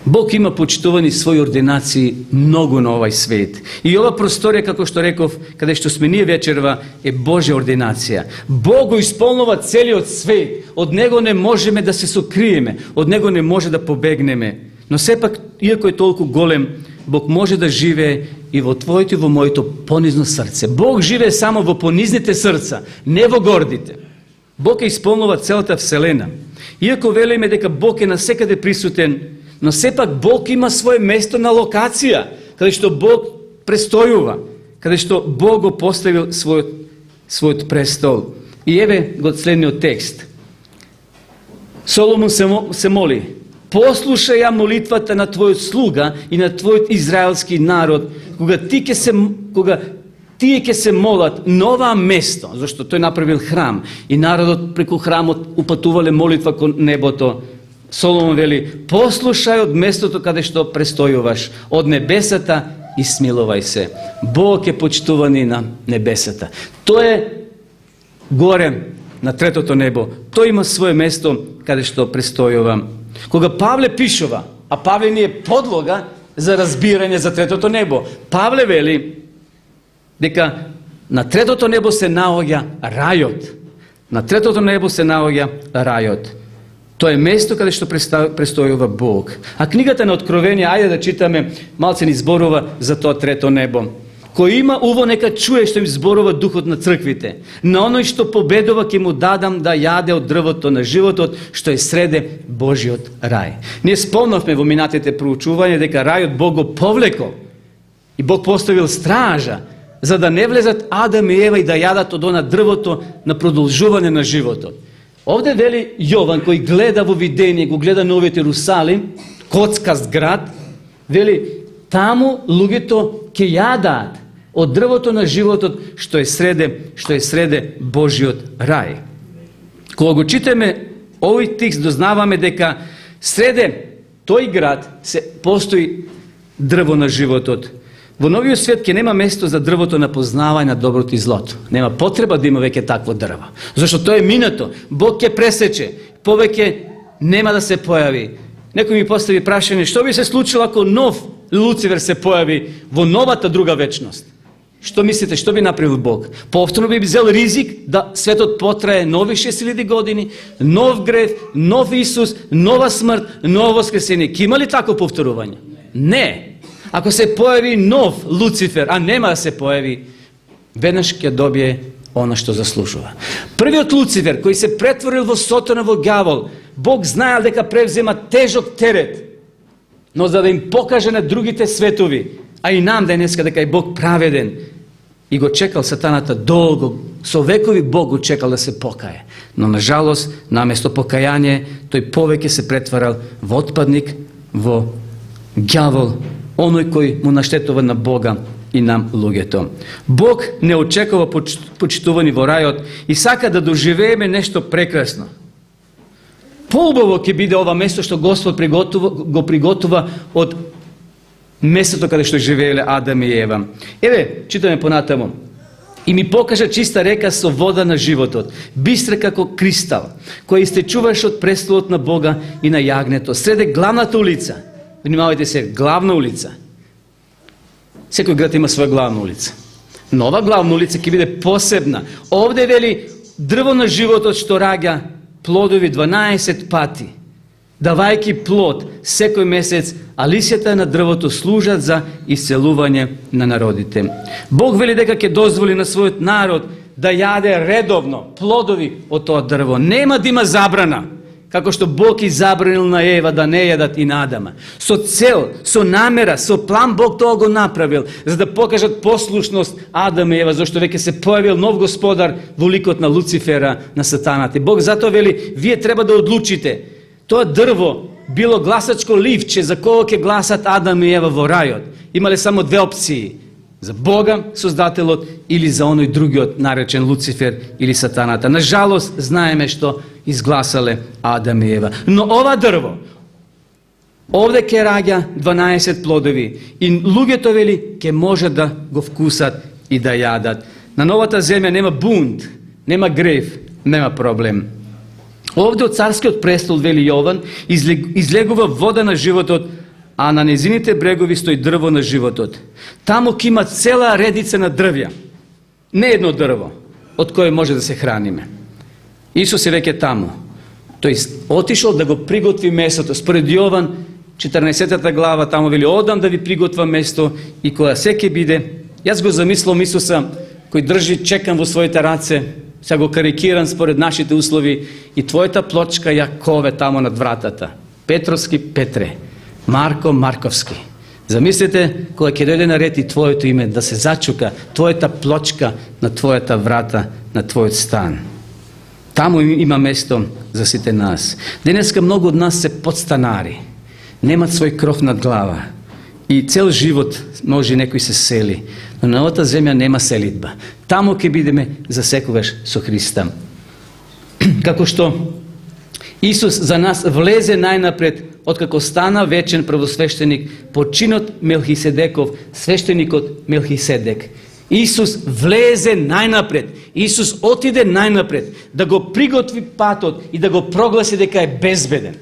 Бог има почитувани своји ординации многу на овај свет. И ова просторија, како што реков, каде што сме ние вечерва, е Божја ординација. Бог го исполнува целиот свет. Од него не можеме да се сокриеме, од него не може да побегнеме. Но сепак, иако е толку голем, Бог може да живее и во твоето и во моето понизно срце. Бог живее само во понизните срца, не во гордите. Бог е исполнува целата вселена. Иако велиме дека Бог е насекаде присутен, но сепак Бог има свое место на локација, каде што Бог престојува, каде што Бог го поставил својот престол. И еве го следниот текст. Соломон се моли, послушај ја молитвата на твојот слуга и на твојот израелски народ, кога тие ќе се молат на ова место, зашто тој направил храм и народот преку храмот упатувале молитва кон небото. Соломон вели, послушај од местото каде што престојуваш, од небесата и смилувај се. Бог е почитувани на небесата. Тој е горе на третото небо. Тој има свое место каде што престојува. Кога Павле пишува, а Павле ни е подлога за разбирање за третото небо, Павле вели дека на третото небо се наоѓа рајот. На третото небо се наоѓа рајот. Тоа е место каде што престојува Бог. А книгата на Откровение, ајде да читаме, малце ни зборува за тоа трето небо. Кој има уво нека чуе што им зборува духот на црквите. На оној што победува ќе му дадам да јаде од дрвото на животот што е среде Божиот рај. Ние спомнавме во минатите проучувања дека рајот Бог го повлекол и Бог поставил стража за да не влезат Адам и Ева и да јадат од она дрвото на продолжување на животот. Овде вели Јован, кој гледа во видение, го гледа новиот Ерусалим, коцкаст град, вели, таму луѓето ќе јадат од дрвото на животот што е среде Божиот рај. Кога го читаме овој текст, дознаваме дека среде тој град се постои дрво на животот. Во новиот свет ќе нема место за дрвото на познавање на доброто и злото. Нема потреба да има веќе такво дрво. Зашто тоа е минато. Бог ќе пресече. Повеќе нема да се појави. Некој ми постави прашање, што би се случило ако нов Луцифер се појави во новата друга вечност? Што мислите, што би направил Бог? Повторно би взел ризик да светот потрае нови 6000 години, нов грев, нов Исус, нова смрт, ново воскресение. Ке има ли тако повторување? Не. Ако се појави нов Луцифер, а нема да се појави, веднаш ќе добие она што заслужува. Првиот Луцифер, кој се претворил во сатана, во ѓавол, Бог знаел дека превзема тежок терет, но за да им покаже на другите светови, а и нам денеска дека е Бог праведен, и го чекал сатаната долго, со векови Бог го чекал да се покае. Но на жалост, наместо покаяние, тој повеќе се претварал во отпадник, во ѓавол, оној кој му наштетува на Бога и нам луѓето. Бог не очекува почитувани во рајот и сака да доживееме нешто прекрасно. Поубаво ќе биде ова место што Господ го приготува од местото каде што живееле Адам и Ева. Еве, читаме понатаму. И ми покажа чиста река со вода на животот, бистра како кристал, која истечуваше од престолот на Бога и на јагнето, среде главната улица. Внимавајте се, главна улица. Секој град има своја главна улица. Нова главна улица ќе биде посебна. Овде вели дрво на животот што раѓа плодови 12 пати. давајќи плод секој месец, а лисјата на дрвото служат за исцелување на народите. Бог вели дека ќе дозволи на својот народ да јаде редовно плодови од тоа дрво. Нема да има забрана, како што Бог и забранил на Ева да не јадат и на Адама. Со цел, со намера, со план Бог тоа го направил, за да покажат послушност Адам и Ева, зашто веќе се појавил нов господар во ликот на Луцифера, на сатаната. И Бог затоа вели, вие треба да одлучите. Тоа дрво било гласачко ливче за кого ќе гласат Адам и Ева во рајот. Имале само две опции. За Бога, Создателот, или за оној другиот, наречен Луцифер или сатаната. На жалост, знаеме што изгласале Адам и Ева. Но ова дрво, овде ќе раѓа 12 плодови и луѓето вели ќе може да го вкусат и да јадат. На новата земја нема бунт, нема грев, нема проблем. Овде од царскиот престол, вели Јован, излегува вода на животот, а на незините брегови стои дрво на животот. Таму ќе има цела редица на дрвја. Не едно дрво, од кое може да се храниме. Исус е веќе таму. Тој отишол да го приготви местото. Според Јован, 14 глава, таму вели, одам да ви приготвя место и кога се ќе биде, јас го замислам Исуса, кој држи чекан во своите раце, сега го карикирам според нашите услови, и твојата плочка ја кове тамо над вратата. Петровски Петре, Марко Марковски. Замислете, кога ќе дојде на ред и твоето име, да се зачука твојата плочка на твојата врата, на твојот стан. Таму има место за сите нас. Денеска многу од нас се подстанари, немат свој кров над глава и цел живот може некој се сели, но на овата земја нема селидба. Таму ќе бидеме за секогаш со Христа. Како што Исус за нас влезе најнапред, откако стана вечен првосвещеник по чинот Мелхиседеков, свещеникот Мелхиседек. Исус влезе најнапред. Исус отиде најнапред да го приготви патот и да го прогласи дека е безбеден.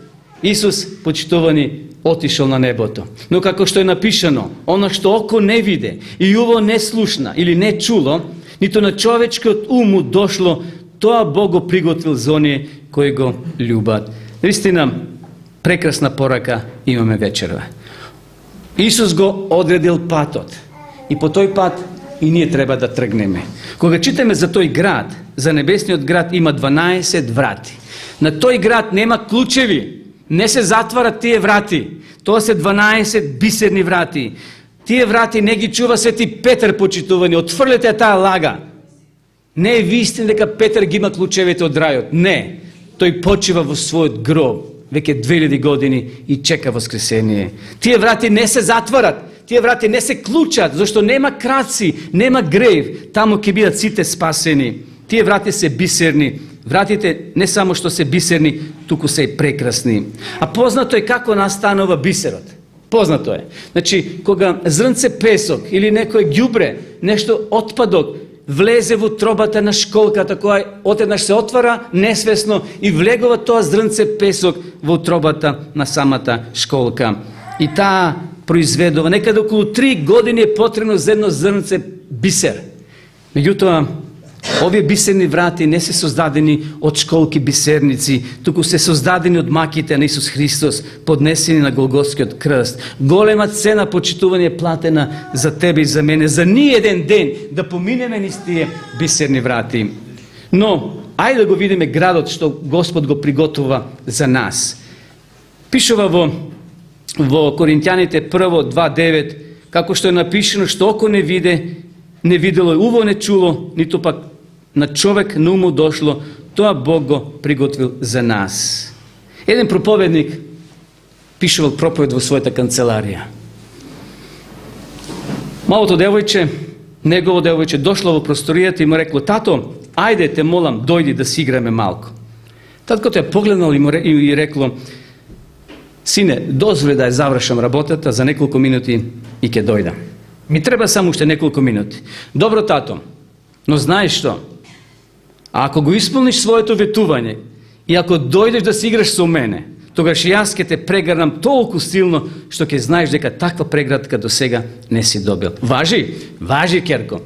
Исус, почитувани, отишол на небото. Но како што е напишано, оно што око не виде и уво не слушна или не чуло, нито на човечкиот уму дошло, тоа Бог го приготвил за оние кои го љубат. Наистина, прекрасна порака имаме вечерва. Исус го одредил патот и по тој пат и ние треба да тргнеме. Кога читаме за тој град, за небесниот град има 12 врати. На тој град нема клучеви, не се затварат тие врати. Тоа се 12 бисерни врати. Тие врати не ги чува Свети Петар, почитувани. Отфрлете таа лага. Не е вистина дека Петар ги има клучевите од рајот. Не. Тој почива во својот гроб веќе 2000 години и чека воскресение. Тие врати не се затварат. Тие врати не се клучат, зашто нема краци, нема грев. Таму ќе бидат сите спасени. Тие врати се бисерни. Вратите не само што се бисерни, туку се и прекрасни. А познато е како настанува бисерот. Познато е. Значи, кога зрнце песок или некој ѓубре, нешто отпадок, влезе во тробата на школката, која отеднаш се отвара несвесно и влегува тоа зрнце песок во тробата на самата школка. И таа произведува, некаде околу 3 години е потребно за едно зрнце бисер. Меѓутоа, овие бисерни врати не се создадени од школки бисерници, туку се создадени од маките на Исус Христос, поднесени на Голготскиот крст. Голема цена, почитување, платена за тебе и за мене, за ние еден ден да поминеме низ тие бисерни врати. Но, ајде да го видиме градот што Господ го приготува за нас. Пишува во Коринтјаните 1:2:9, како што е напишено, што око не видело и уво не чуло, ниту пак на човек на уму дошло, тоа Бог го приготвил за нас. Еден проповедник пишувал проповед во својата канцеларија. Малото девојче, негово девојче, дошло во просторијата и му рекло: "Тато, ајде те молам, дојди да си играме малку." Таткото ја погледнал и рекло: "Сине, дозволи да ја завршам работата за неколку минути и ќе дојдам. Ми треба само уште неколку минути." "Добро, тато, но знаеш што? А ако го исполниш своето ветување и ако дојдеш да си играш со мене, тогаш јас ќе те прегрнам толку силно што ќе знаеш дека таква преградка до сега не си добил." Важи? Важи, керко.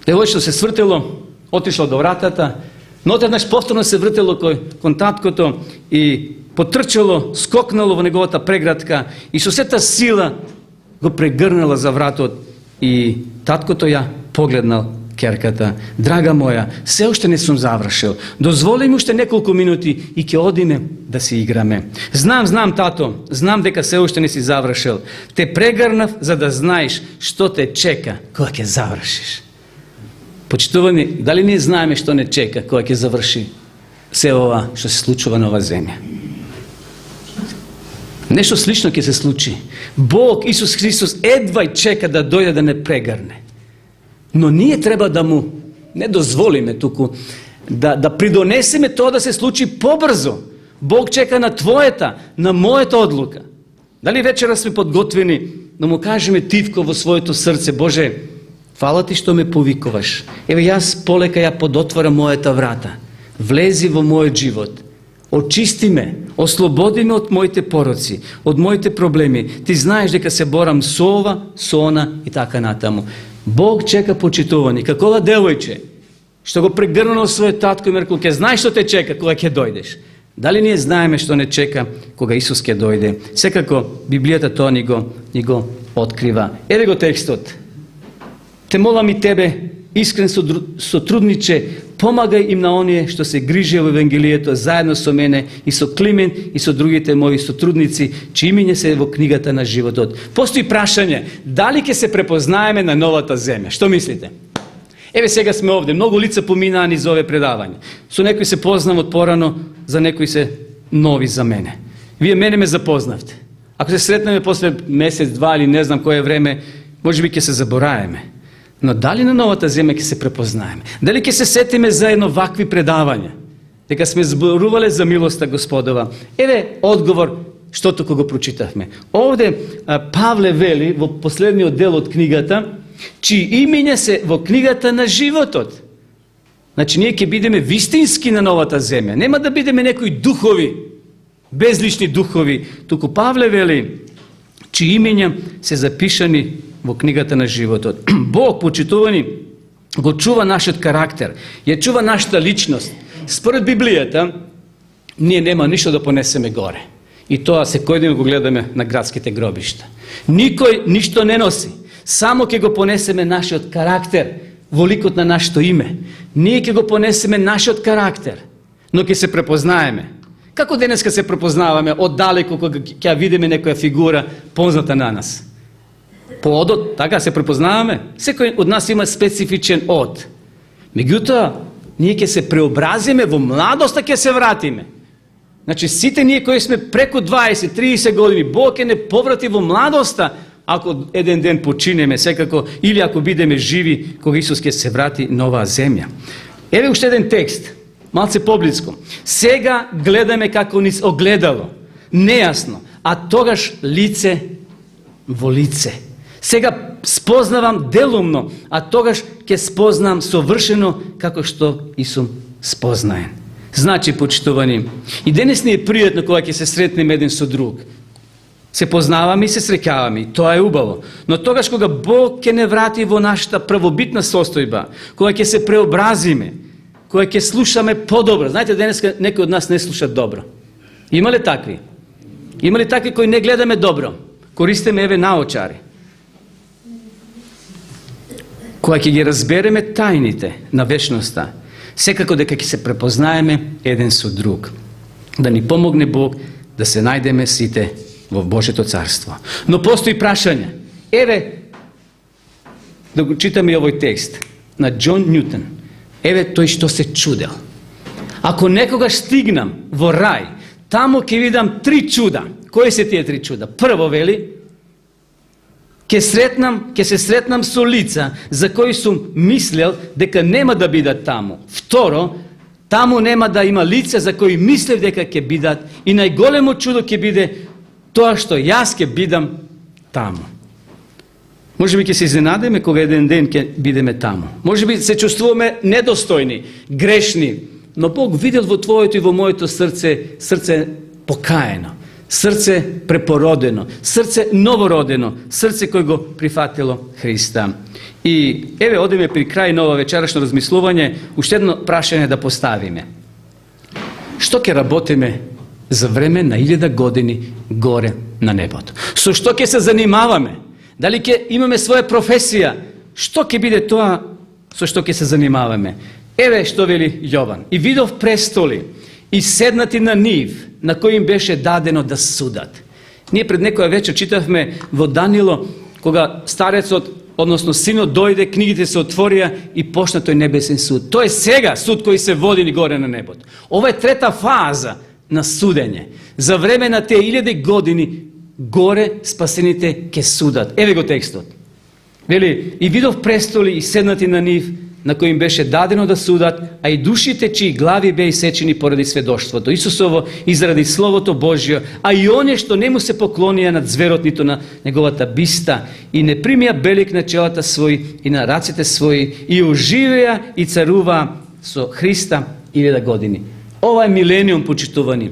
Девојчето се свртело, отишло до вратата, но одеднаш повторно се вртело кон таткото и потрчало, скокнало во неговата преградка и со сета сила го прегрнала за вратот и таткото ја погледнал керката. Драга моја, се уште не сум завршил. Дозволи ми уште неколку минути и ќе одиме да си играме. Знам, тато, знам дека се уште не си завршил. Те прегрнав за да знаеш што те чека кога ќе завршиш. Почитувани, дали ние знаеме што не чека кога ќе заврши се ова што се случува на оваа земја? Нешто слично ќе се случи. Бог, Исус Христос, едва чека да дојде да не прегрне. Но ние треба да му не дозволиме туку, да придонесеме тоа да се случи побрзо. Бог чека на твоята, на моята одлука. Дали вечера сме подготвени да му кажеме тивко во своето срце: Боже, фала ти што ме повикуваш. Еве јас полека ја подотварам мојата врата. Влези во мојот живот. Очисти ме, ослободи ме од моите пороци, од моите проблеми. Ти знаеш дека се борам со ова, со она и така натаму. Бог чека, почитувани, како ова девојче, што го прегрнал својот татко и му рекол: ќе знаеш што те чека кога ќе дојдеш. Дали ние знаеме што не чека кога Исус ќе дојде? Секако Библијата тоа ни го открива. Еве го текстот. Те молам и тебе, искрен сотрудниче, помагај им на оние што се грижеа во Евангелието заедно со мене и со Климент и со другите мои сотрудници, чии имиња се во книгата на животот. Постои прашање: дали ќе се препознаеме на новата земја? Што мислите? Еве сега сме овде, многу лица поминаа низ ове предавање. Со некои се познам од порано, за некои се нови за мене. Вие мене ме запознавте. Ако се сретнеме после месец, два или не знам кое време, можеби ќе се забораеме. Но дали на новата земја ќе се препознаеме? Дали ќе се сетиме за едно вакви предавања? Дека сме зборувале за милоста Господова. Еве одговор што туку го прочитавме. Овде Павле вели во последниот дел од книгата, чии имиња се во книгата на животот. Значи ние ќе бидеме вистински на новата земја. Нема да бидеме некои духови, безлични духови. Туку Павле вели, чии имиња се запишани во книгата на животот. Бог, почитувани, го чува нашиот карактер, ја чува нашата личност. Според Библијата, ние нема ништо да понесеме горе. И тоа секој ден го гледаме на градските гробишта. Никој ништо не носи. Само ќе го понесеме нашиот карактер во ликот на нашето име. Ние ќе го понесеме нашиот карактер, но ќе се препознаеме. Како денеска се препознаваме оддалеку кога ќе видиме некоја фигура позната на нас? По одот, така се препознаваме. Секој од нас има специфичен од. Меѓутоа, ние ќе се преобразиме во младоста, ќе се вратиме. Значи, сите ние кои сме преку 20-30 години, Бог ќе не поврати во младоста, ако еден ден починеме секако, или ако бидеме живи, кога Исус ќе се врати на оваа земја. Еве уште еден текст, малце поблиско. Сега гледаме како низ огледало, нејасно, а тогаш лице во лице. Сега спознавам делумно, а тогаш ќе спознам совршено како што и сум спознаен. Значи, почитувани, и денес ни е пријатно кога ќе се сретнеме еден со друг. Се познаваме и се среќаваме, тоа е убаво. Но тогаш кога Бог ќе не врати во нашата првобитна состојба, кога ќе се преобразиме, кога ќе слушаме подобро. Знаете, денес некои од нас не слушат добро. Има ли такви? Има ли такви кои не гледаме добро? Користиме еве наочари. Кога ќе ги разбереме тајните на вечноста, секако дека ќе се препознаеме еден со друг. Да ни помогне Бог да се најдеме сите во Божето царство. Но постои прашање. Еве, да го читаме и овој текст на Џон Њутон. Еве тој што се чудел. Ако некогаш стигнам во рај, таму ќе видам 3 чуда. Кои се тие 3 чуда? Прво вели, ќе се сретнам со лица за кои сум мислел дека нема да бидат таму. Второ, таму нема да има лица за кои мислев дека ќе бидат. И најголемо чудо ќе биде тоа што јас ќе бидам таму. Можеби ќе се изненадиме кога еден ден ќе бидеме таму. Можеби се чувствуваме недостојни, грешни, но Бог видел во твоето и во моето срце покаено, срце препородено, срце новородено, срце кој го прифатило Христа. И еве одиме при крај на ова вечерашно размислување, уште едно прашање да поставиме. Што ќе работиме za vreme na 1000 godini gore na nebото. Со што ќе се занимаваме? Дали ќе имаме своја професија? Што ќе биде тоа со што ќе се занимаваме? Еве што вели Јован. И видов престоли и седнати на нив, на кој им беше дадено да судат. Ние пред некоја вечер читавме во Данило, кога старецот, односно синот дојде, книгите се отворија и почна тој небесен суд. Тоа е сега суд кој се води горе на небото. Ова е трета фаза на судење. За време на тие 1000 години горе спасените ќе судат. Еве го текстот. Вели, и видов престоли и седнати на нив, на кој им беше дадено да судат, а и душите чии глави беа исечени поради сведоштвото Исусово и заради Словото Божјо, а и оние што не му се поклонија на зверот ниту на неговата биста и не примија белик на челата своји и на раците своји и оживеа и царуваа со Христа 1000 години. Ова е милениум, почитувани.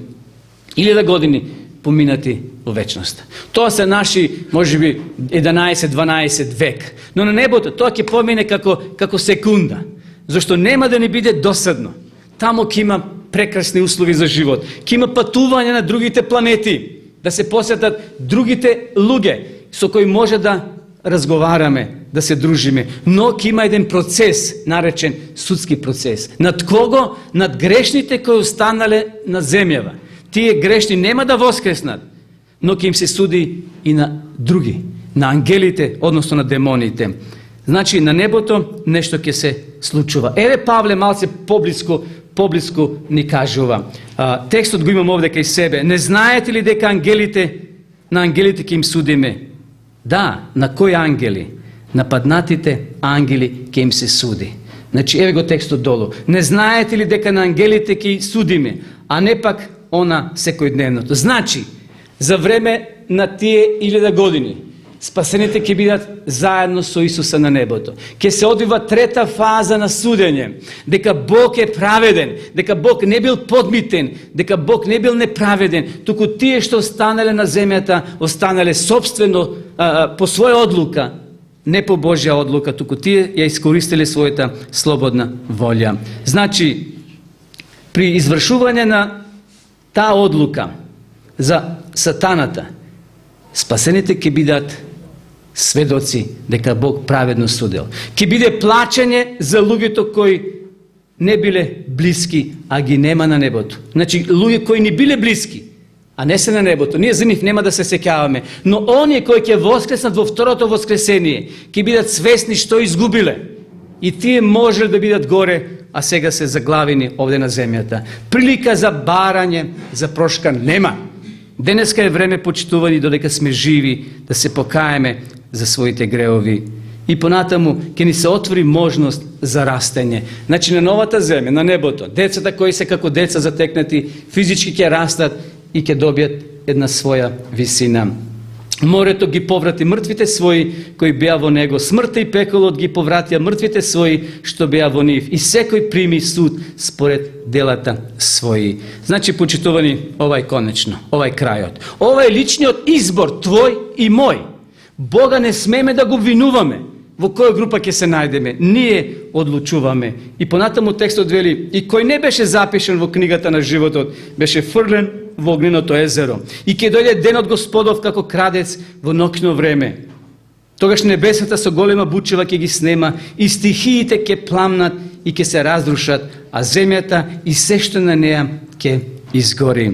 1000 години поминати во вечноста. Тоа се наши, можеби, 11-12 век. Но на небото тоа ќе помине како секунда. Зашто нема да ни биде досадно. Тамо ќе има прекрасни услови за живот. Ќе има патување на другите планети. Да се посетат другите луѓе со кои може да разговараме, да се дружиме. Но ќе има еден процес, наречен судски процес. Над кого? Над грешните кои останале на земјава. Тие грешни нема да воскреснат, но ќе им се суди и на други, на ангелите, односно на демоните. Значи, на небото нешто ќе се случува. Еве Павле малце поблиску ни кажува. Текстот го имам овде кај себе. Не знаете ли дека на ангелите ќе им судиме? Да, на кои ангели? Нападнатите ангели ќе им се суди. Значи, еве го текстот долу. Не знаете ли дека на ангелите ќе судиме, а не пак она секојдневното. Значи, за време на тие 1000 години, спасените ќе бидат заедно со Исуса на небото. Ќе се одвива трета фаза на судење, дека Бог е праведен, дека Бог не бил подмитен, дека Бог не бил неправеден, туку тие што останале на земјата, останале собствено по своја одлука, не по Божја одлука, туку тие ја искористиле својата слободна волја. Значи, при извршување на таа одлука за сатаната, спасените ќе бидат сведоци дека Бог праведно судел. Ќе биде плачење за луѓето кои не биле блиски, а ги нема на небото. Значи, луѓе кои не биле блиски, а не се на небото. Ние за нив нема да се сеќаваме. Но оние кои ќе воскреснат во второто воскресение, ќе бидат свесни што изгубиле. И тие можеле да бидат горе, а сега се заглавени овде на земјата. Прилика за барање, за прошка нема. Денеска е време, почитувани, додека сме живи, да се покаеме за своите греови. И понатаму ќе ни се отвори можност за растење. Значи, на новата земја, на небото, децата кои се како деца затекнати, физички ќе растат и ќе добијат една своја висина. Морето ги поврати мртвите своји кои беа во него, смртта и пеколот ги повратија мртвите своји што беа во нив, и секој прими суд според делата своји. Значи, почитувани, ова е конечно, ова е крајот. Ова е личниот избор, твој и мој. Бога не смеме да го обвинуваме. Во која група ќе се најдеме? Ние одлучуваме. И понатаму текстот вели, и кој не беше запишен во книгата на животот, беше фрлен во огненото езеро. И ќе дојде денот Господов како крадец во ноќно време. Тогаш небесата со голема бучева ќе ги снема, и стихиите ќе пламнат и ќе се разрушат, а земјата и се што на неја ќе изгори.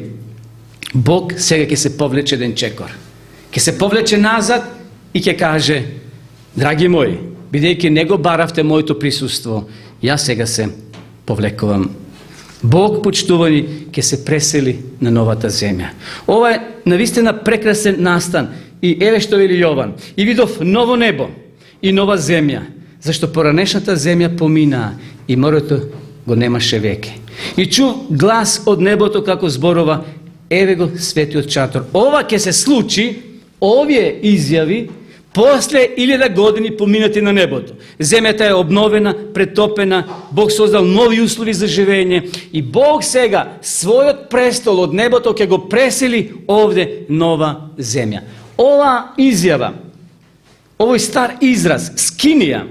Бог сега ќе се повлече еден чекор. Ќе се повлече назад и ќе каже: драги мои, бидејќи не го баравте моето присуство, јас сега се повлекувам. Бог, почитувани, ќе се пресели на новата земја. Ова е навистина прекрасен настан. И еве што вели Јован: и видов ново небо и нова земја, зашто поранешната земја поминаа и морето го немаше веќе. И чув глас од небото како зборува: еве го светиот чатор. Ова ќе се случи, овие изјави, после 1000 години поминати на небото. Земјата е обновена, претопена, Бог создал нови услови за живење и Бог сега својот престол од небото ќе го пресели овде нова земја. Ова изјава, овој стар израз, скинија,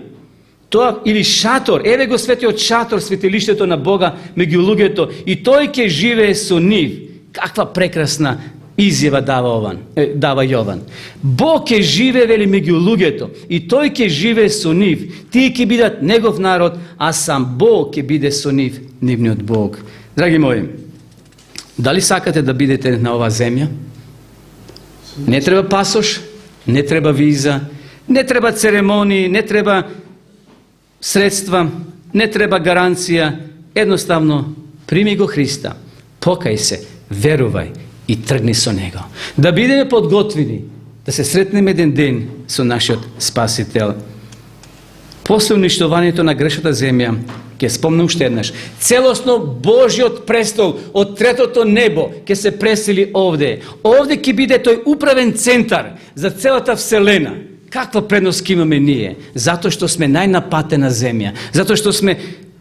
тоа или шатор, еве го светиот шатор, светилиштето на Бога меѓу луѓето, и тој ќе живее со нив. Каква прекрасна изјава дава Јован. Бог ќе живее, вели, меѓу луѓето и тој ќе живее со нив. Тие ќе бидат негов народ, а сам Бог ќе биде со нив, нивниот Бог. Драги мои, дали сакате да бидете на оваа земја? Не треба пасош, не треба виза, не треба церемонии, не треба средства, не треба гаранција. Едноставно, прими го Христа, покај се, верувај и тргни со Него. Да бидеме подготвени, да се сретнеме еден ден со нашиот Спасител. После уништувањето на грешната земја, ќе спомнам уште еднаш, целосно Божиот престол од третото небо ќе се пресели овде. Овде ќе биде тој управен центар за целата вселена. Каква предност ќе имаме ние? Затоа што сме најнапатена земја, затоа што сме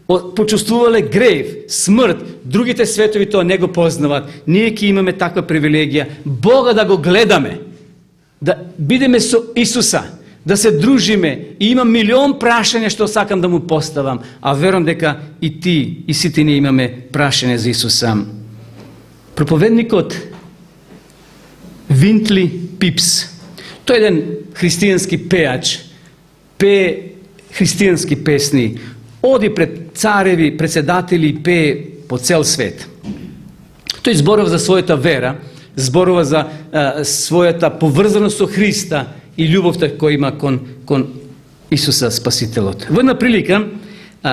почувствувале грев, смрт, другите светови тоа не го познават. Ние ќе имаме таква привилегија, Бога да го гледаме, да бидеме со Исуса, да се дружиме. И имам милион прашања што сакам да му поставам, а верувам дека и ти, и сите ние имаме прашање за Исуса. Проповедникот Винтли Пипс, тој еден христијански пеач, пее христијански песни, оди пред цареви, председатели и пее по цел свет. Тој зборува за својата вера, зборува за својата поврзаност со Христа и љубовта која има кон Исуса Спасителот. Во една прилика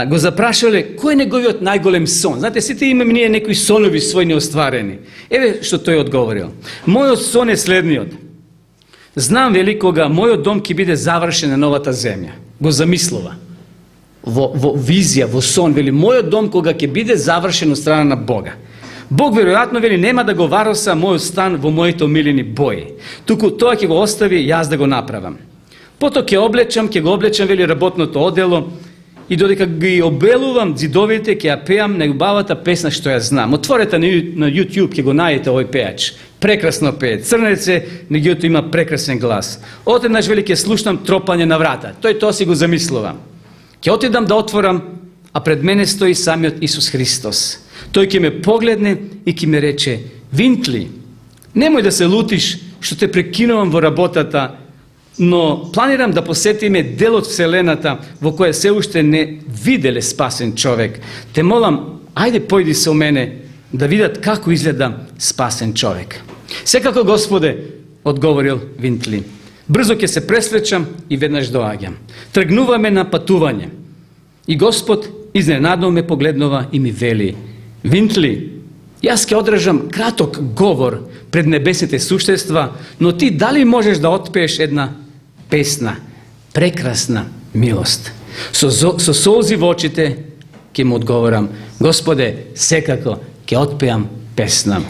го запрашале кој е неговиот најголем сон. Знаете, сите имаме ние некои сонови своји неостварени. Еве што тој одговорил. Мојот сон е следниот. Знам, вели, кога мојот дом ќе биде завршен на новата земја. Го замислува. Во визија, во сон, вели, мојот дом кога ќе биде завршен од страна на Бога. Бог веројатно, вели, нема да го вароса мојот стан во моите омилени бои. Туку тоа ќе го остави јас да го направам. Потоа ќе го облечам, вели, работното одело и додека ги обелувам ѕидовите, ќе ја пеам најубавата песна што ја знам. Отворете на YouTube, ќе го најдете овој пеач. Прекрасно пее. Црнец е, меѓутоа има прекрасен глас. Одеднаш, вели, ќе слушнам тропање на врата. Тој тоа си го замислува. Ќе отидам да отворам, а пред мене стои самиот Исус Христос. Тој ќе ме погледне и ќе ме рече: Винтли, немој да се лутиш што те прекинувам во работата, но планирам да посетиме дел од вселената во која се уште не виделе спасен човек. Те молам, ајде појди со мене да видат како изгледа спасен човек. Секако, Господе, одговорил Винтли. Брзо ќе се пресвечам и веднаш доаѓам. Тргнуваме на патување. И Господ изненадно ме погледнува и ми вели: Винтли, јас ќе одржам краток говор пред небесните суштества, но ти дали можеш да отпееш една песна, прекрасна милост? Со солзи во очите ќе му одговорам: Господе, секако ќе отпеам песна.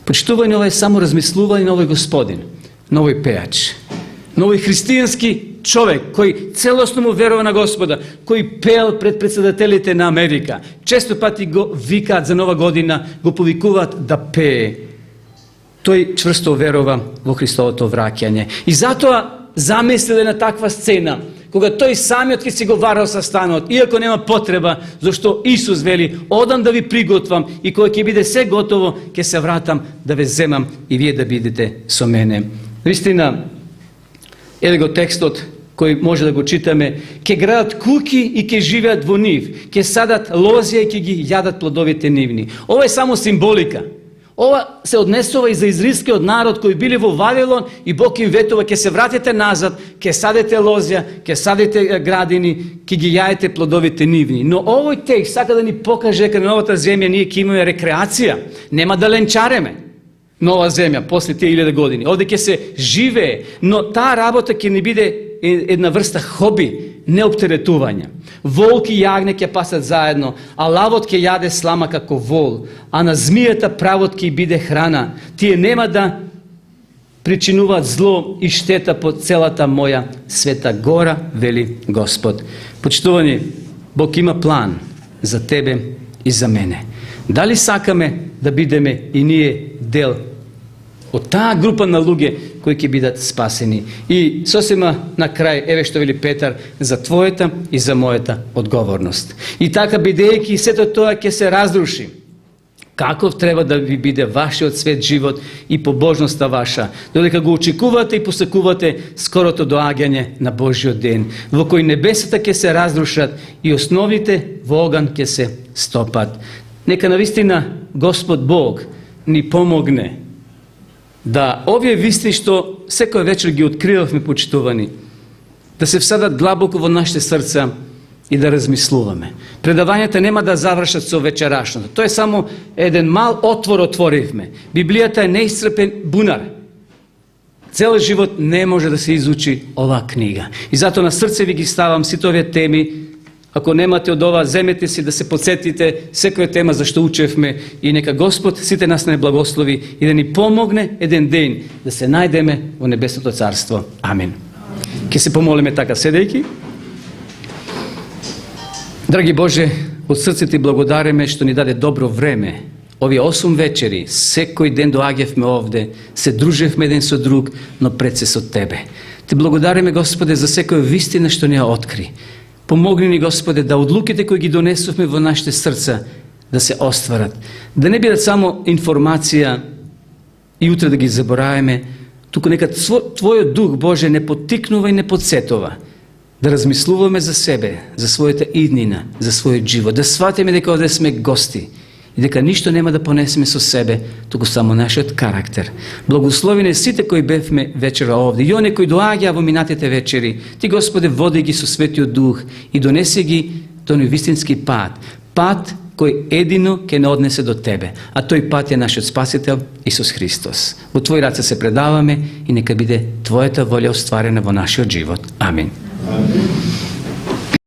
Почитување, ова е само размислување на овој Господин, на овој пеач, на овој христијански човек кој целосно му верува на Господа, кој пеел пред председателите на Америка. Често пати го викаат за Нова година, го повикуваат да пее. Тој чврсто верува во Христовото враќање. И затоа замислил на таква сцена, кога тој самиот ќе си го варал со станот, иако нема потреба, зашто Исус вели: одам да ви приготвам и кога ќе биде се готово, ќе се вратам да ве земам и вие да бидете со мене. Вистина, еве го текстот кој може да го читаме: ќе градат куќи и ќе живеат во нив, ќе садат лозја и ќе ги јадат плодовите нивни. Ова е само символика. Ова се однесува и за израелскиот народ кои биле во Вавилон и Бог им ветува: ќе се вратите назад, ќе садете лозја, ќе садите градини, ќе ги јаете плодовите нивни. Но овој текст сака да ни покаже дека на новата земја ние ќе имаме рекреација, нема да ленчареме. Нова земја, после тие 1000 години. Овде ќе се живее, но таа работа ќе не биде една врста хоби, неоптеретување. Волк и јагне ќе пасат заедно, а лавот ќе јаде слама како вол, а на змијата правот ќе биде храна. Тие нема да причинуваат зло и штета по целата моја света гора, вели Господ. Почитувани, Бог има план за тебе и за мене. Дали сакаме да бидеме и ние дел од таа група на луѓе кои ќе бидат спасени? И сосема на крај, еве што вели Петар, за твојата и за мојата одговорност. И така, бидејќи сето тоа ќе се разруши, каков треба да ви биде вашиот свет живот и побожноста ваша, додека го очекувате и посекувате скорото доаѓање на Божиот ден, во кој небесата ќе се разрушат и основите во оган ќе се стопат. Нека навистина Господ Бог ни помогне да овие висти што секоја вечер ги откривавме, почитувани, да се всадат длабоко во нашите срца и да размислуваме. Предавањата нема да завршат со вечерашното. Тоа е само еден мал отвор отворивме. Библијата е неисцрпен бунар. Цел живот не може да се изучи оваа книга. И затоа на срце ви ги ставам сите овие теми. Ако немате од ова, земете си да се подсетите секоја тема за што учевме и нека Господ сите нас не благослови и да ни помогне еден ден да се најдеме во Небесното царство. Амин. Ке се помолиме така седејќи. Драги Боже, од срце Ти благодариме што ни даде добро време. Овие 8 вечери, секој ден доаѓавме овде, се дружевме еден со друг, но пред се со Тебе. Ти благодариме, Господе, за секоја вистина што ни ја откри. Помогни ни, Господе, да одлуките кои ги донесовме во нашите срца да се остварат. Да не бидат само информација и утре да ги забораваме, туку нека Твојот Дух, Боже, не поттикнува и не подсетува. Да размислуваме за себе, за својата иднина, за својот живот, да сватиме дека овде сме гости и дека ништо нема да понесеме со себе, туку само нашиот карактер. Благослови не сите кои бевме вечера овде, и оние кои доаѓаа во минатите вечери. Ти, Господе, води ги со Светиот Дух и донеси ги до вистински пат. Пат кој едино ќе не однесе до Тебе, а тој пат е нашиот Спасител Исус Христос. Во Твои раце се предаваме и нека биде Твојата волја остварена во нашиот живот. Амин.